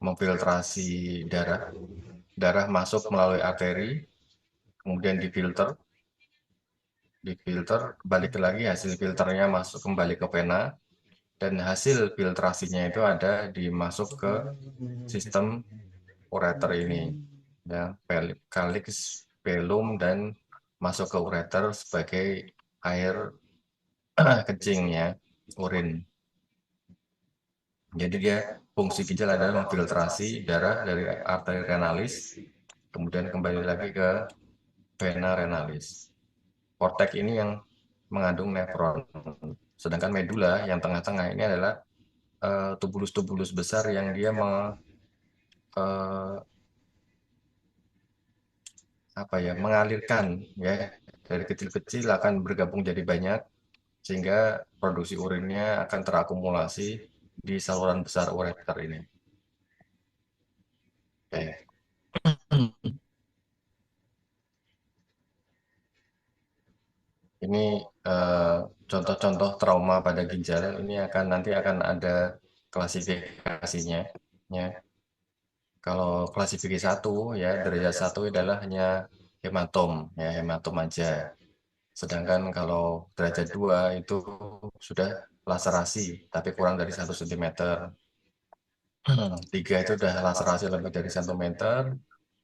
memfiltrasi darah. Darah masuk melalui arteri, kemudian difilter, balik lagi hasil filternya masuk kembali ke vena, dan hasil filtrasinya itu ada dimasuk ke sistem ureter ini, ya, calyx, velum, dan masuk ke ureter sebagai air kencing, ya, urin. Jadi dia fungsi ginjal adalah memfiltrasi darah dari arteri renalis, kemudian kembali lagi ke vena renalis. Kortek ini yang mengandung nefron, sedangkan medula yang tengah-tengah ini adalah tubulus-tubulus besar yang dia eh, mengalirkan, ya, dari kecil-kecil akan bergabung jadi banyak, sehingga produksi urinnya akan terakumulasi di saluran besar ureter ini. Oke. Ini contoh-contoh trauma pada ginjal. Ini nanti akan ada klasifikasinya, ya. Kalau klasifikasi 1, ya, derajat 1 adalah hanya hematom, ya, hematom aja. Sedangkan kalau derajat 2 itu sudah laserasi, tapi kurang dari 1 cm. 3 itu sudah laserasi lebih dari 1 meter.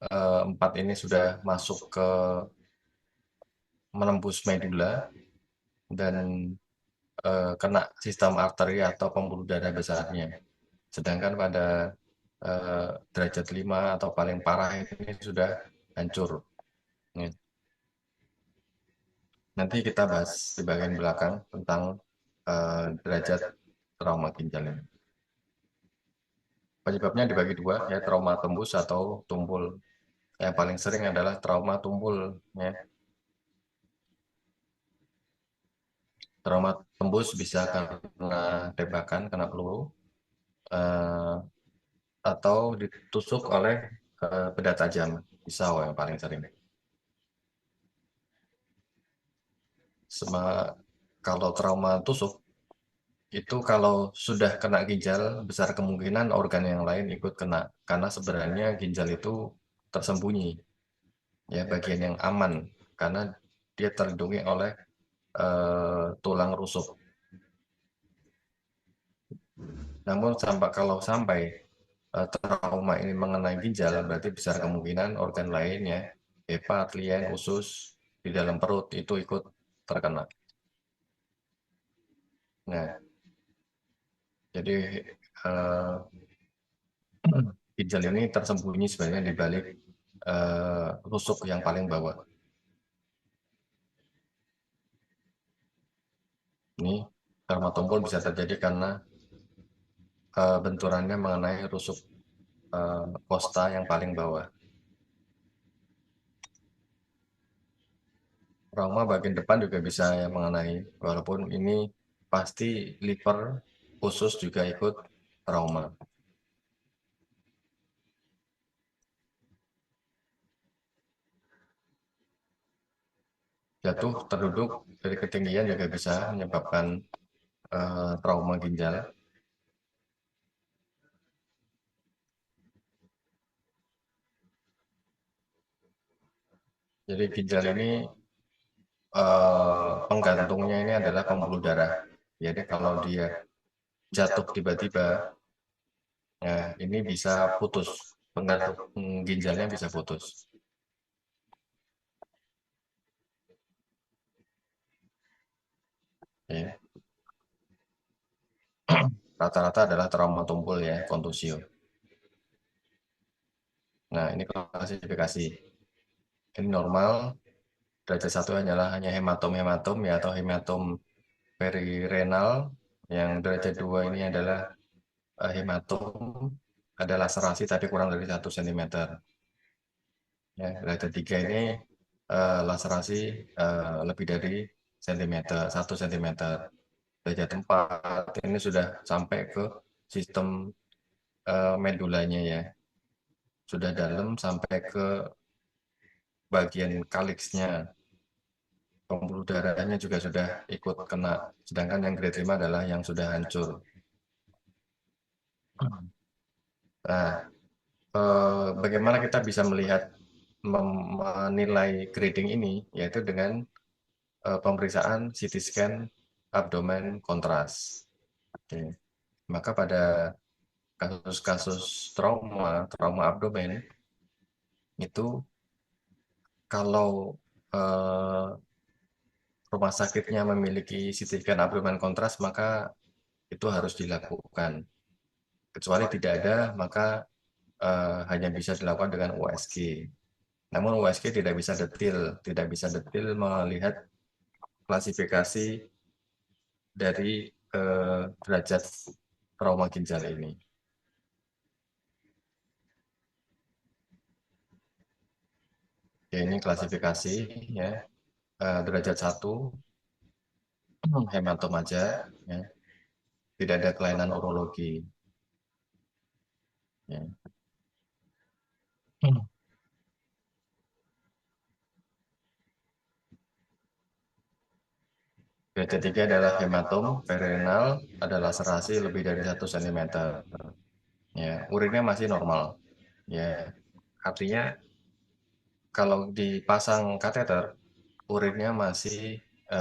4 ini sudah masuk ke menembus medula dan kena sistem arteri atau pembuluh darah besarnya. Sedangkan pada derajat 5 atau paling parah ini sudah hancur. Ya. Nanti kita bahas di bagian belakang tentang derajat trauma ginjal ini. Penyebabnya dibagi dua, ya, trauma tembus atau tumbul. Yang paling sering adalah trauma tumbul, ya. Trauma tembus bisa karena tembakan, kena peluru, eh, atau ditusuk oleh benda tajam, pisau yang paling sering. Kalau trauma tusuk, itu kalau sudah kena ginjal, besar kemungkinan organ yang lain ikut kena, karena sebenarnya ginjal itu tersembunyi, ya, bagian yang aman, karena dia terlindungi oleh tulang rusuk. Namun kalau sampai trauma ini mengenai ginjal, berarti besar kemungkinan organ lainnya, hepat, lien, usus di dalam perut itu ikut terkena. Nah, jadi ginjal ini tersembunyi sebenarnya di balik rusuk yang paling bawah. Ini trauma tumbul bisa terjadi karena benturannya mengenai rusuk kosta yang paling bawah. Trauma bagian depan juga bisa yang mengenai, walaupun ini pasti liver, usus juga ikut trauma. Jatuh terduduk dari ketinggian juga bisa menyebabkan trauma ginjal. Jadi ginjal ini penggantungnya ini adalah pembuluh darah. Jadi kalau dia jatuh tiba-tiba, ya ini bisa putus, penggantung ginjalnya bisa putus. Ya. Rata-rata adalah trauma tumpul ya, kontusio. Nah, ini klasifikasi. Ini normal, derajat 1 hanyalah hanya hematom-hematom ya atau hematom perirenal. Yang derajat 2 ini adalah hematom, ada laserasi tapi kurang dari 1 cm. Ya, derajat 3 ini laserasi lebih dari sentimeter, 1 cm. Derajat 4 ini sudah sampai ke sistem medulanya ya, sudah dalam sampai ke bagian kaliksnya, pembuluh darahnya juga sudah ikut kena. Sedangkan yang grade 5 adalah yang sudah hancur. Nah, bagaimana kita bisa melihat menilai grading ini, yaitu dengan pemeriksaan CT scan abdomen kontras. Oke. Maka pada kasus-kasus trauma abdomen itu, kalau eh, rumah sakitnya memiliki CT scan abdomen kontras, maka itu harus dilakukan. Kecuali tidak ada, maka hanya bisa dilakukan dengan USG. Namun USG tidak bisa detail melihat klasifikasi dari derajat trauma ginjal ini. Oke, ini klasifikasi ya. Derajat 1 hematom aja ya. Tidak ada kelainan urologi ya. Derajat 3 adalah hematom perirenal, ada laserasi lebih dari 1 cm. Ya, urinnya masih normal. Ya, artinya kalau dipasang kateter, urinnya masih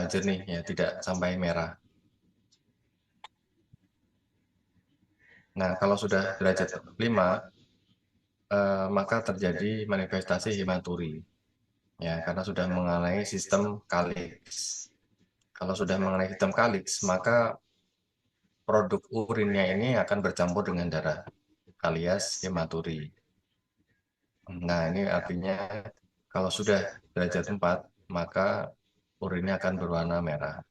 jernih ya, tidak sampai merah. Nah, kalau sudah derajat 5, maka terjadi manifestasi hematuri ya, karena sudah mengenai sistem kaliks. Kalau sudah mengenai sistem kaliks, maka produk urinnya ini akan bercampur dengan darah alias hematuri. Nah, ini artinya kalau sudah derajat 4, maka urinnya akan berwarna merah.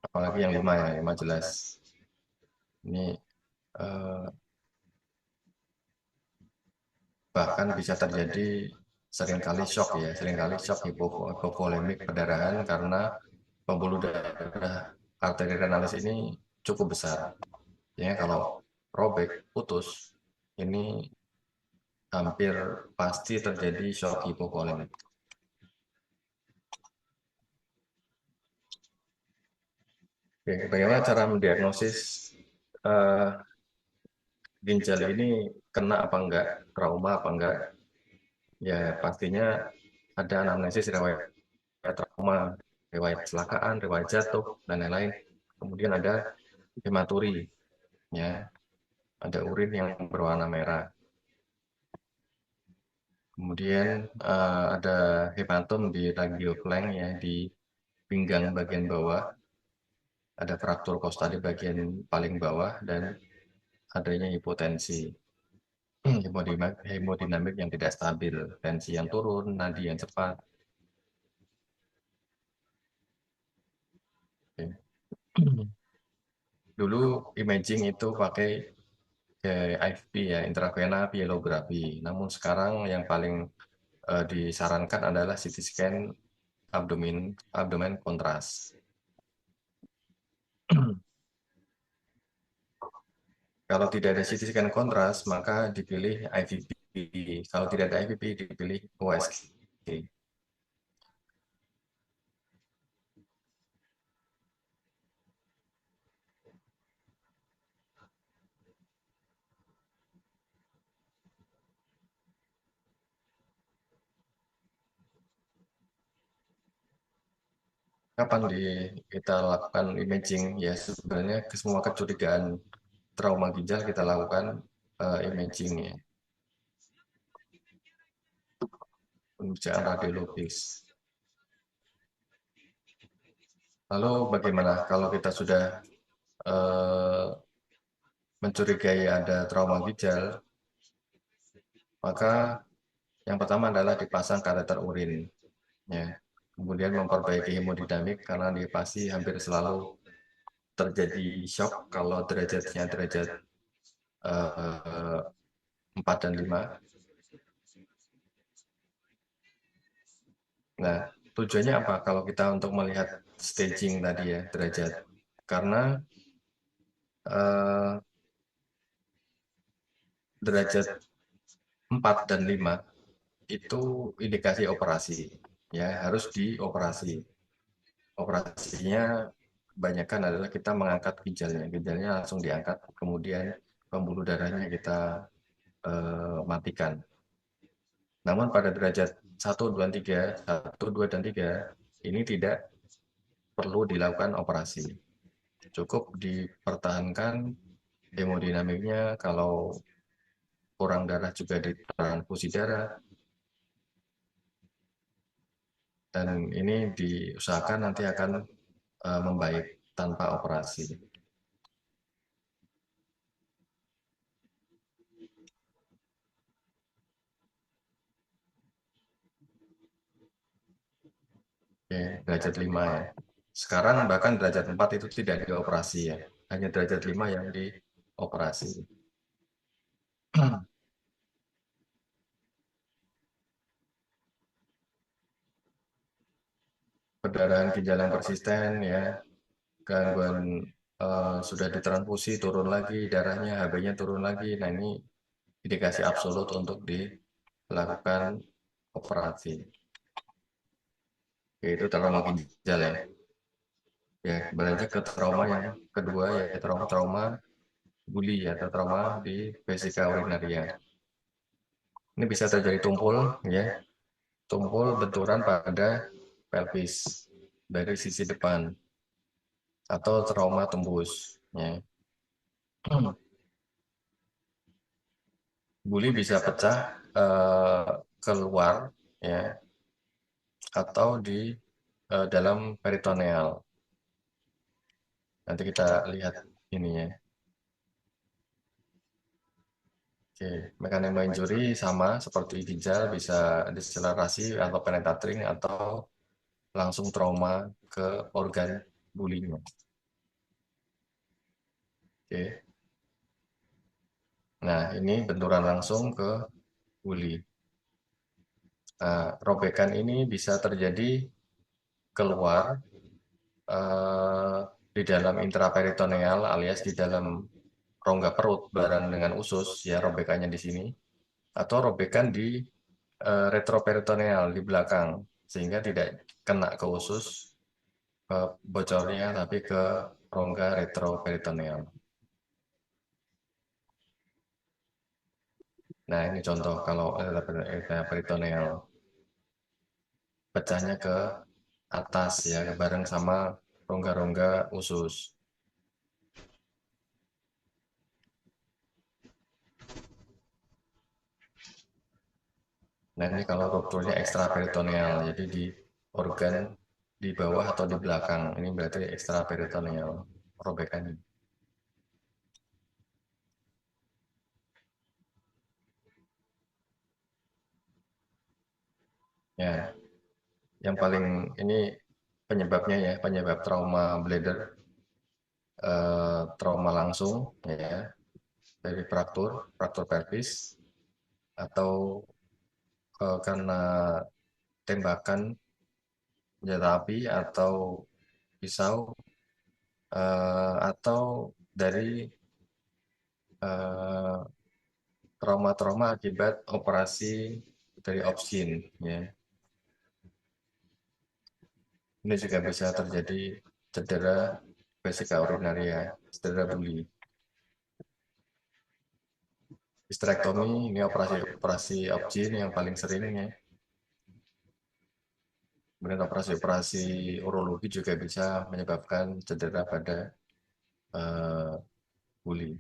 Apalagi yang 5 ya, 5 jelas. Ini eh, bahkan bisa terjadi seringkali shock ya, seringkali shock hipovolemik perdarahan karena pembuluh darah arteri renalis ini cukup besar. Ya, kalau robek, putus, ini hampir pasti terjadi shock hipovolemik. Oke, bagaimana cara mendiagnosis eh, ginjal ini kena apa enggak, trauma apa enggak? Ya, pastinya ada anamnesis riwayat trauma, riwayat kecelakaan, riwayat jatuh, dan lain-lain. Kemudian ada hematuri, ya, ada urin yang berwarna merah. Kemudian ada hematom di lagioplank ya, di pinggang bagian bawah, ada fraktur kosta di bagian paling bawah, dan adanya hipotensi, hemodinamik yang tidak stabil, tensi yang turun, nadi yang cepat. Oke. Dulu imaging itu pakai IVP ya, intravena pielografi. Namun sekarang yang paling disarankan adalah CT scan abdomen kontras. Kalau tidak ada CT scan kontras, maka dipilih IVP. Kalau tidak ada IVP, dipilih USG. Kapan kita lakukan imaging? Ya sebenarnya ke semua kecurigaan trauma ginjal kita lakukan imaging ya, pemeriksaan radiologis. Lalu bagaimana kalau kita sudah eh, mencurigai ada trauma ginjal, maka yang pertama adalah dipasang kateter urin, ya. Kemudian memperbaiki hemodinamik karena dia pasti hampir selalu terjadi shock kalau derajatnya derajat 4 dan 5. Nah, tujuannya apa kalau kita untuk melihat staging tadi ya, derajat? Karena eh, derajat 4 dan 5 itu indikasi operasi. Ya, harus dioperasi. Operasinya kebanyakan adalah kita mengangkat ginjalnya. Ginjalnya langsung diangkat, kemudian pembuluh darahnya kita matikan. Namun pada derajat 1, 2, 3, 1, 2, dan 3 ini tidak perlu dilakukan operasi. Cukup dipertahankan hemodinamiknya, kalau kurang darah juga ditransfusi darah, dan ini diusahakan nanti akan membaik tanpa operasi. Oke, derajat 5 ya. Sekarang bahkan derajat 4 itu tidak dioperasi ya. Hanya derajat 5 yang dioperasi. Perdarahan ginjal yang persisten ya, gangguan sudah ditransfusi turun lagi darahnya, HB-nya turun lagi. Nah, ini indikasi absolut untuk dilakukan operasi. Yaitu trauma ginjal ya. Ya, berarti ke trauma yang kedua yaitu trauma buli atau trauma di vesika urinaria. Ini bisa terjadi tumpul ya, tumpul benturan pada pelvis dari sisi depan atau trauma tembus ya. Buli bisa pecah keluar ya, atau di dalam peritoneal. Nanti kita lihat ini ya. Oke, mekanisme injury sama seperti ginjal, bisa deselerasi atau penetrating atau langsung trauma ke organ bulinya. Oke. Nah, ini benturan langsung ke buli. Nah, robekan ini bisa terjadi keluar di dalam intraperitoneal alias di dalam rongga perut bareng dengan usus ya, robekannya di sini, atau robekan di retroperitoneal di belakang sehingga tidak kena ke usus bocornya tapi ke rongga retroperitoneal. Nah, ini contoh kalau retroperitoneal pecahnya ke atas ya bareng sama rongga-rongga usus. Nah, ini kalau rupturnya ekstraperitoneal, jadi di organ di bawah atau di belakang, ini berarti ekstraperitoneal robekan. Ya, yang paling ini penyebabnya ya, penyebab trauma bladder, trauma langsung ya dari fraktur pelvis, atau karena tembakan senjata api atau pisau, atau dari eh, trauma-trauma akibat operasi dari opsin ya. Ini juga bisa terjadi cedera vesika urinaria, cedera buli. Histerektomi ini operasi opsin yang paling sering ya. Kemudian operasi-operasi urologi juga bisa menyebabkan cedera pada buli.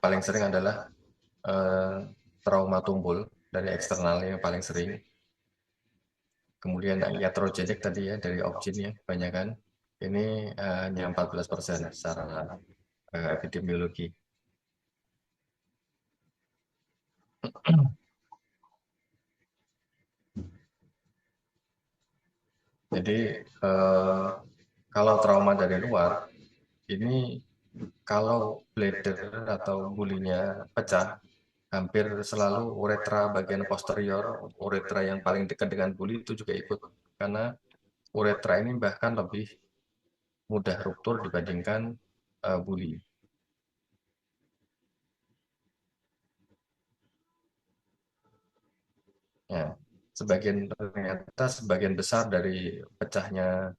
Paling sering adalah trauma tumbul dari eksternalnya yang paling sering. Kemudian iatrogenik tadi ya, dari objin ya, kebanyakan. Ini hanya 14% secara epidemiologi. Jadi kalau trauma dari luar, ini kalau bladder atau bulinya pecah, hampir selalu uretra bagian posterior, uretra yang paling dekat dengan buli itu juga ikut. Karena uretra ini bahkan lebih mudah ruptur dibandingkan buli. Ya, ternyata sebagian besar dari pecahnya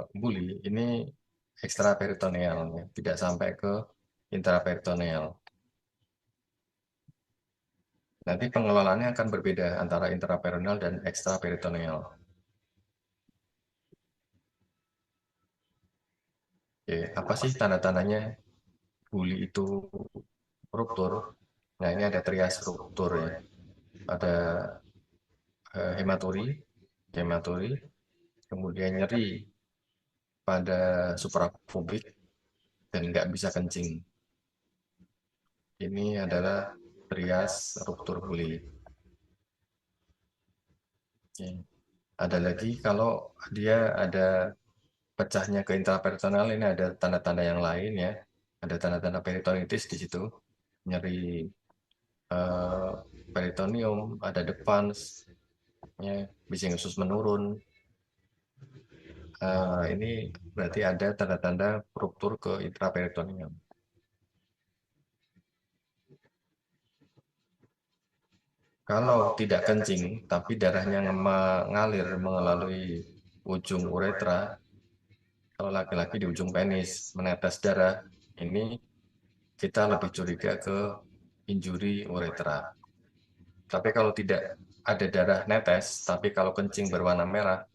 buli ini ekstraperitoneal, ya, tidak sampai ke intraperitoneal. Nanti pengelolaannya akan berbeda antara intraperitoneal dan ekstraperitoneal. Oke, apa sih tanda-tandanya buli itu ruptur? Nah, ini ada trias ruptur ya. Ada hematuri, kemudian nyeri pada suprapubik dan nggak bisa kencing. Ini adalah trias ruptur buli. Oke. Ada lagi kalau dia ada pecahnya ke intraperitoneal, ini ada tanda-tanda yang lain ya. Ada tanda-tanda peritonitis di situ, nyeri eh, peritoneum, ada defans, ya, bising usus menurun. Ini berarti ada tanda-tanda ruptur ke intraperitoneum. Kalau tidak kencing, tapi darahnya mengalir melalui ujung uretra, kalau laki-laki di ujung penis menetes darah, ini kita lebih curiga ke injuri uretra. Tapi kalau tidak ada darah netes, tapi kalau kencing berwarna merah,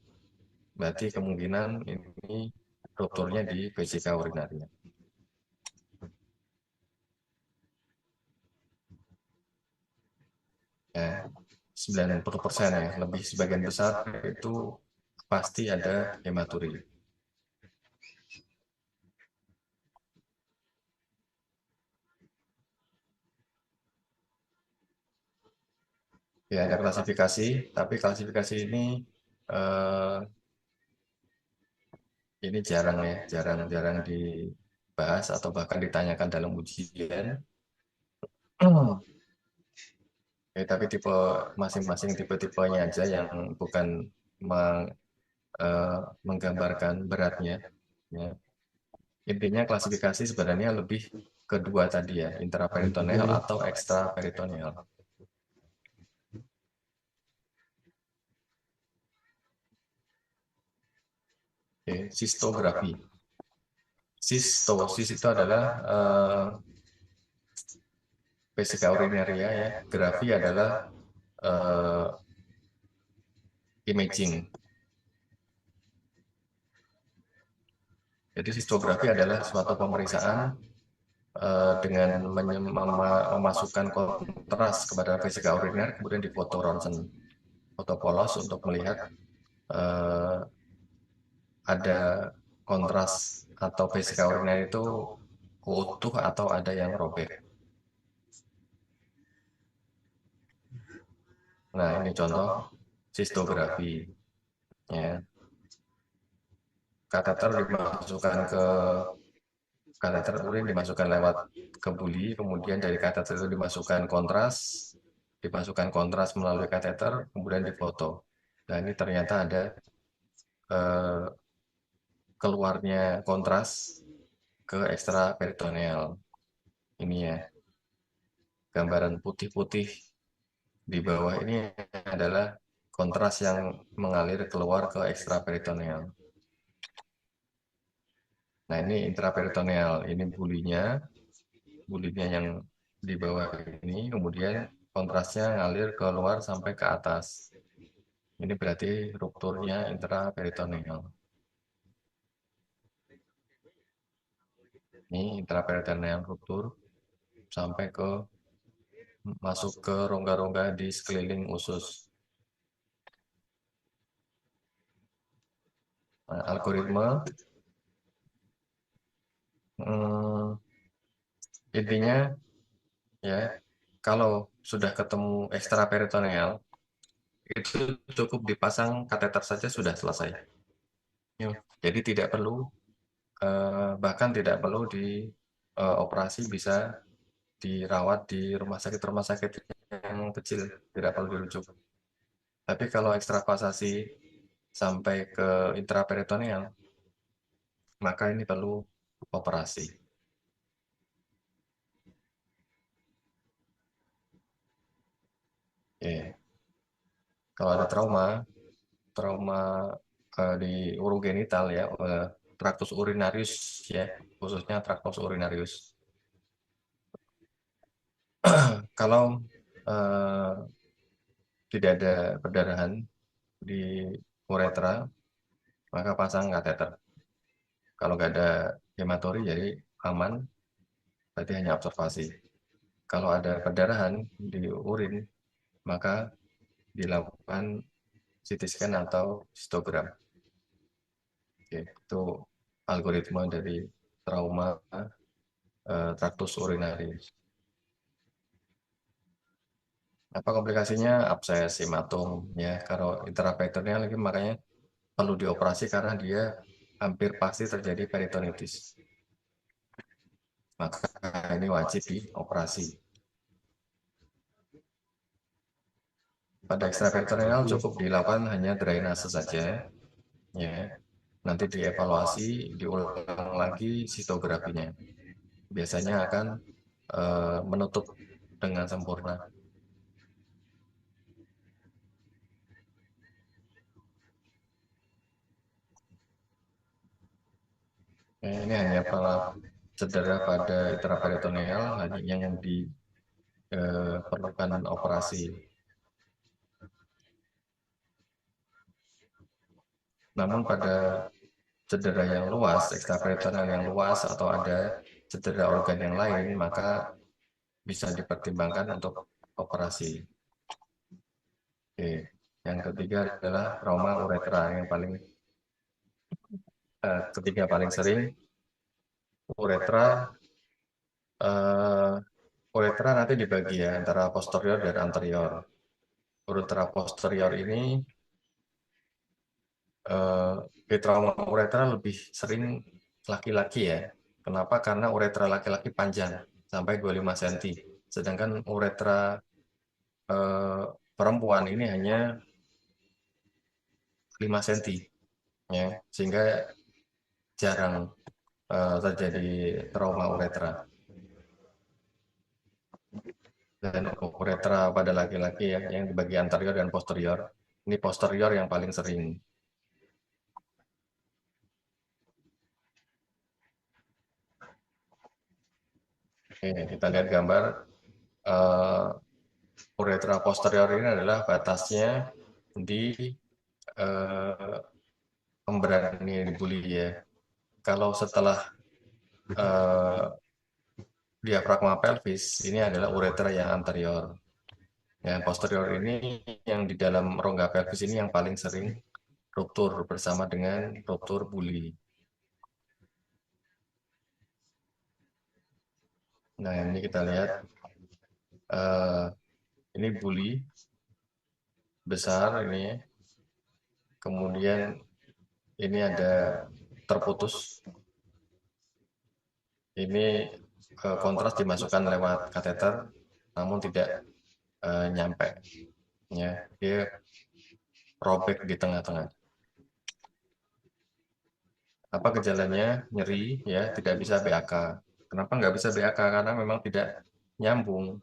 berarti kemungkinan ini rupturnya di vesika urinaria. Ya, 90% ya, lebih sebagian besar itu pasti ada hematuri. Ya, ada klasifikasi, tapi klasifikasi eh, ini jarang ya, jarang dibahas atau bahkan ditanyakan dalam ujian. Tapi tipe masing-masing tipe-tipenya aja yang bukan menggambarkan beratnya. Ya. Intinya klasifikasi sebenarnya lebih kedua tadi ya, intraperitoneal atau ekstraperitoneal. Oke, sistografi. Sistosis itu adalah vesika urinaria ya. Grafi adalah imaging. Jadi sistografi adalah suatu pemeriksaan dengan memasukkan kontras kepada vesika uriner, kemudian difoto ronsen, foto polos untuk melihat ada kontras atau vesika uriner itu utuh atau ada yang robek. Nah, ini contoh sistografi. Ya. Kateter urin dimasukkan lewat ke buli, kemudian dari kateter itu dimasukkan kontras melalui kateter, kemudian difoto. Nah, ini ternyata ada keluarnya kontras ke ekstraperitoneal. Ini ya, gambaran putih-putih di bawah ini adalah kontras yang mengalir keluar ke ekstraperitoneal. Nah, ini intraperitoneal, ini bulinya yang di bawah ini, kemudian kontrasnya ngalir keluar sampai ke atas. Ini berarti rupturnya intraperitoneal. Ini intraperitoneal ruptur sampai ke masuk ke rongga-rongga di sekeliling usus. Nah, algoritma intinya ya, kalau sudah ketemu ekstraperitoneal itu cukup dipasang kateter saja sudah selesai. Jadi tidak perlu bahkan tidak perlu di operasi, bisa dirawat di rumah sakit yang kecil, tidak perlu dirujuk. Tapi kalau ekstravasasi sampai ke intraperitoneal, maka ini perlu operasi. Kalau ada trauma di urogenital ya, traktus urinarius ya, khususnya traktus urinarius. Kalau tidak ada perdarahan di uretra, maka pasang kateter. Kalau nggak ada hematori, jadi aman, berarti hanya observasi. Kalau ada perdarahan di urin, maka dilakukan CT scan atau histogram. Oke, itu algoritma dari trauma traktus urinarius. Apa komplikasinya? Abses, hematom, ya. Kalau intraperitoneal lagi makanya perlu dioperasi karena dia hampir pasti terjadi peritonitis. Maka ini wajib dioperasi. Pada ekstraperitoneal cukup dilakukan hanya drainase saja, ya. Nanti dievaluasi, diulang lagi sitografinya. Biasanya akan menutup dengan sempurna. Ini hanya cedera pada intraperitoneal yang diperlukan operasi. Namun pada cedera yang luas, ekstraperitoneal yang luas, atau ada cedera organ yang lain, maka bisa dipertimbangkan untuk operasi. Oke. Yang ketiga adalah trauma uretra, yang paling ketiga paling sering. Uretra nanti dibagi ya antara posterior dan anterior. Uretra posterior ini di trauma uretra lebih sering laki-laki ya. Kenapa? Karena uretra laki-laki panjang sampai 25 cm. Sedangkan uretra perempuan ini hanya 5 cm ya. Sehingga jarang terjadi trauma uretra. Dan uretra pada laki-laki ya, yang dibagi anterior dan posterior. Ini posterior yang paling sering. Oke, kita lihat gambar. Uretra posterior ini adalah batasnya di pemberan ini dibully ya. Kalau setelah diafragma pelvis, ini adalah uretra yang anterior. Yang posterior ini, yang di dalam rongga pelvis ini yang paling sering ruptur bersama dengan ruptur bully. Nah, ini kita lihat. Ini bully besar ini. Kemudian ini ada terputus. Ini kontras dimasukkan lewat kateter, namun tidak nyampe. Ya, dia robek di tengah-tengah. Apa gejalanya? Nyeri, ya, tidak bisa BAK. Kenapa nggak bisa BAK? Karena memang tidak nyambung.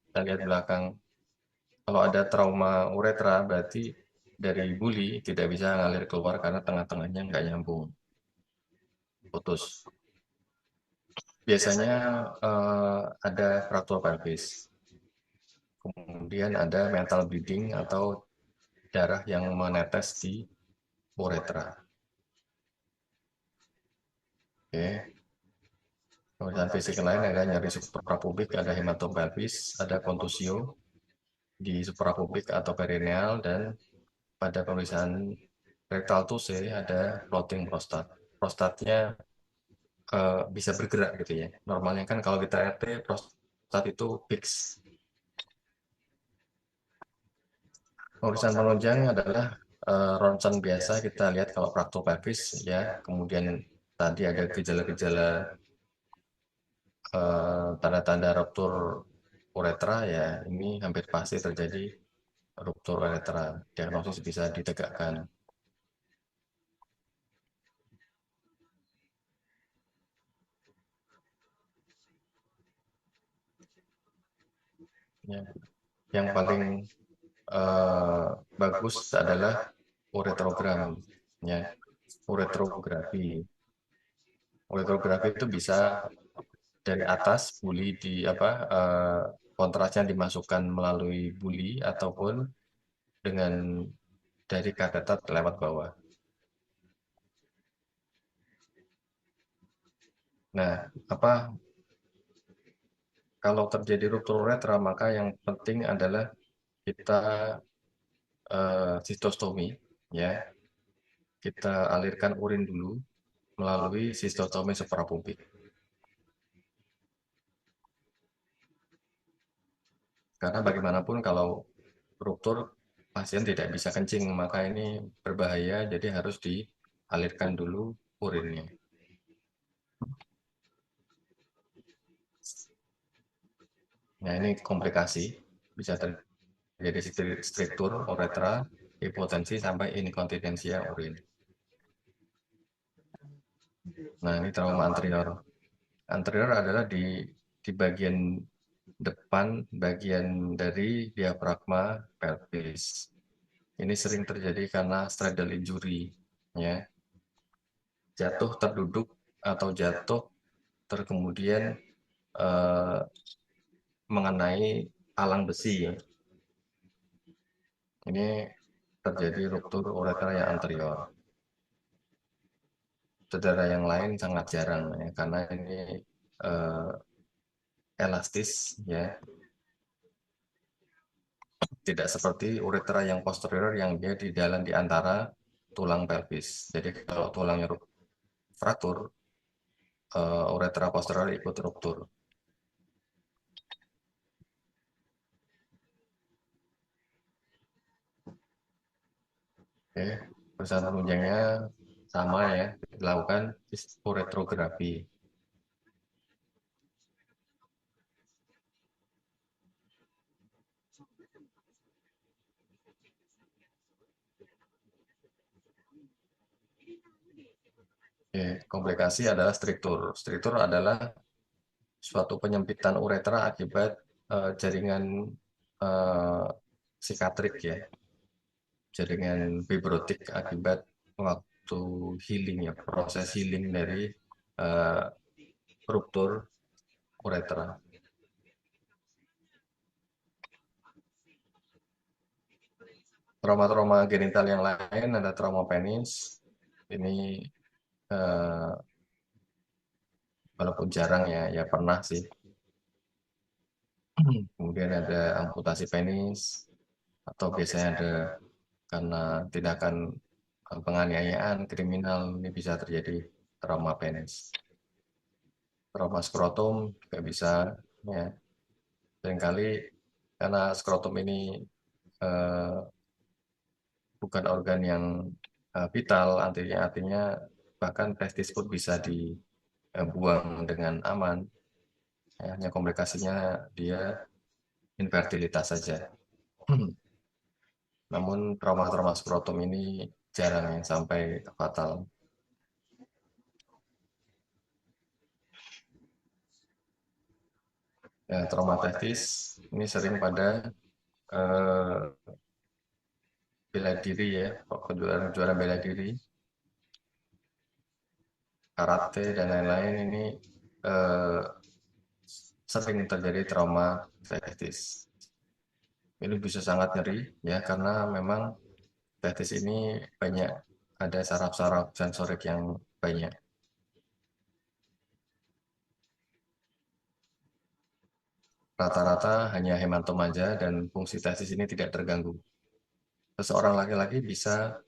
Kita lihat belakang. Kalau ada trauma uretra, berarti dari bully tidak bisa ngalir keluar karena tengah-tengahnya nggak nyambung. Putus. biasanya ada fraktur pelvis, kemudian ada mental bleeding atau darah yang menetes di uretra. Oke. Pemeriksaan fisik lain ada nyeri suprapubik, ada hematopelvis, ada kontusio di suprapubik atau perineal, dan pada pemeriksaan rektal tuse ada floating prostat. Prostatnya bisa bergerak gitu ya. Normalnya kan kalau kita RT prostat itu fix. Pemeriksaan penunjang adalah ronsen biasa, kita lihat kalau fraktur pelvis ya, kemudian tadi ada gejala-gejala tanda-tanda ruptur uretra ya, ini hampir pasti terjadi ruptur uretra. Diagnosis bisa ditegakkan. Ya. Yang paling bagus adalah uretrogram, ya, uretrografi. Uretrografi itu bisa dari atas buli di apa kontrasnya dimasukkan melalui buli ataupun dengan dari kateter lewat bawah. Nah, apa kalau terjadi ruptur uretra, maka yang penting adalah kita sistostomi, ya, kita alirkan urin dulu melalui sistotomi suprapubik. Karena bagaimanapun kalau ruptur pasien tidak bisa kencing, maka ini berbahaya, jadi harus dialirkan dulu urinnya. Nah, ini komplikasi, bisa terjadi struktur uretra, hipotensi, sampai inkontinensia urin. Nah, ini trauma anterior. Anterior adalah di bagian depan, bagian dari diafragma pelvis. Ini sering terjadi karena straddle injury, ya, jatuh terduduk atau jatuh terkemudian mengenai alang besi. Ini terjadi ruptur uretra yang anterior. Cedera yang lain sangat jarang ya, karena ini elastis, ya, tidak seperti uretra yang posterior yang dia di dalam di antara tulang pelvis. Jadi kalau tulangnya fraktur, uretra posterior ikut ruptur. Oke, pemeriksaan penunjangnya sama ya, dilakukan uretrografi. Oke, komplikasi adalah struktur. Struktur adalah suatu penyempitan uretra akibat jaringan eh, sikatrik, ya, jaringan fibrotik akibat waktu healing, ya, proses healing dari eh, ruptur uretra. Trauma-trauma genital yang lain ada trauma penis. Ini eh, walaupun jarang ya, ya pernah sih. Kemudian ada amputasi penis, atau biasanya ada karena tindakan penganiayaan kriminal, ini bisa terjadi trauma penis. Trauma skrotum juga bisa, ya. Seringkali karena skrotum ini eh, bukan organ yang vital, artinya bahkan testis pun bisa dibuang dengan aman. Ya, hanya komplikasinya dia infertilitas saja. Namun trauma-trauma skrotum ini jarang yang sampai fatal. Ya, trauma testis ini sering pada eh, bela diri, ya, kejuaraan bela diri, karate dan lain-lain, ini eh, sering terjadi trauma testis. Ini bisa sangat nyeri ya karena memang testis ini banyak ada saraf-saraf sensorik yang banyak. Rata-rata hanya hematoma aja dan fungsi testis ini tidak terganggu. Seseorang laki-laki bisa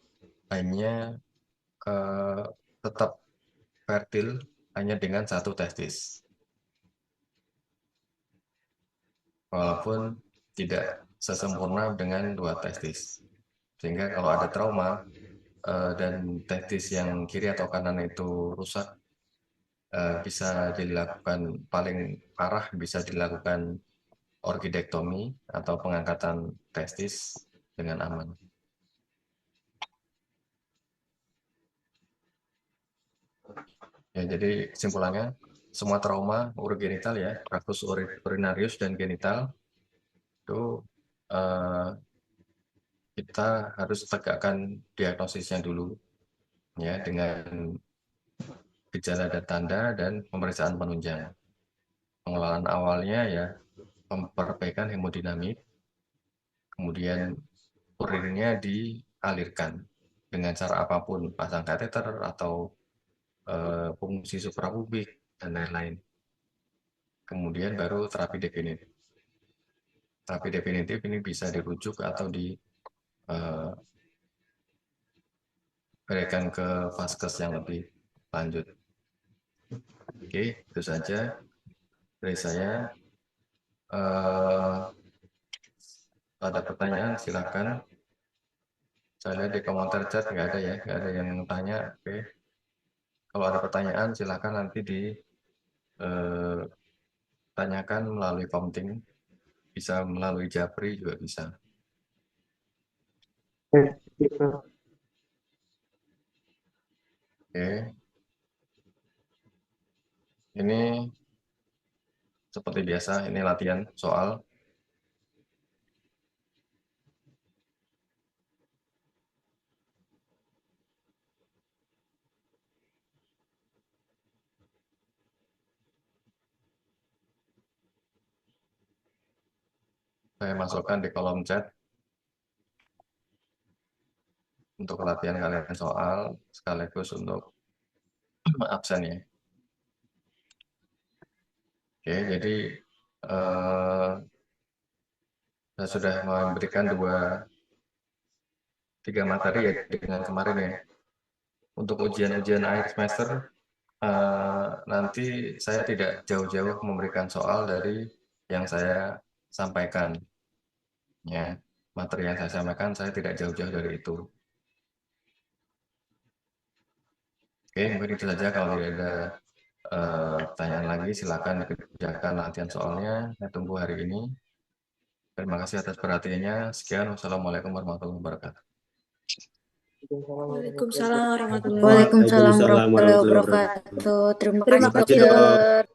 hanya eh, tetap fertil hanya dengan satu testis. Walaupun tidak sesempurna dengan dua testis. Sehingga kalau ada trauma dan testis yang kiri atau kanan itu rusak, bisa dilakukan paling parah bisa dilakukan orgidektomi atau pengangkatan testis dengan aman. Ya, jadi kesimpulannya semua trauma urogenital ya, tractus urinarius dan genital itu kita harus tegakkan diagnosisnya dulu ya dengan gejala dan tanda dan pemeriksaan penunjang. Pengelolaan awalnya ya perbaikan hemodinamik, kemudian urinnya dialirkan dengan cara apapun, pasang kateter atau fungsi suprapubik dan lain-lain. Kemudian baru terapi definitif. Terapi definitif ini bisa dirujuk atau diberikan ke vaskes yang lebih lanjut. Oke, itu saja dari saya. Ada pertanyaan silakan. Saya lihat di komentar chat nggak ada ya, nggak ada yang tanya. Oke, kalau ada pertanyaan silakan nanti ditanyakan melalui Komting, bisa melalui Japri juga bisa. Oke, ini seperti biasa, ini latihan soal. Saya masukkan di kolom chat untuk latihan kalian soal sekaligus untuk absen ya. Oke, jadi saya sudah memberikan 3 materi ya dengan kemarin ya. Untuk ujian-ujian akhir semester nanti saya tidak jauh-jauh memberikan soal dari yang saya sampaikan. Ya, materi yang saya sampaikan saya tidak jauh-jauh dari itu. Oke, mungkin itu saja. Kalau tidak ada pertanyaan lagi, silakan dikerjakan latihan soalnya. Saya tunggu hari ini. Terima kasih atas perhatiannya. Sekian, wassalamualaikum warahmatullahi wabarakatuh. Waalaikumsalam warahmatullahi Waalaikumsalam Waalaikumsalam warahmatullahi warahmatullahi wabarakatuh. wabarakatuh. Terima Terima kasih, kasih, kasih, Dok. dokter. Dok.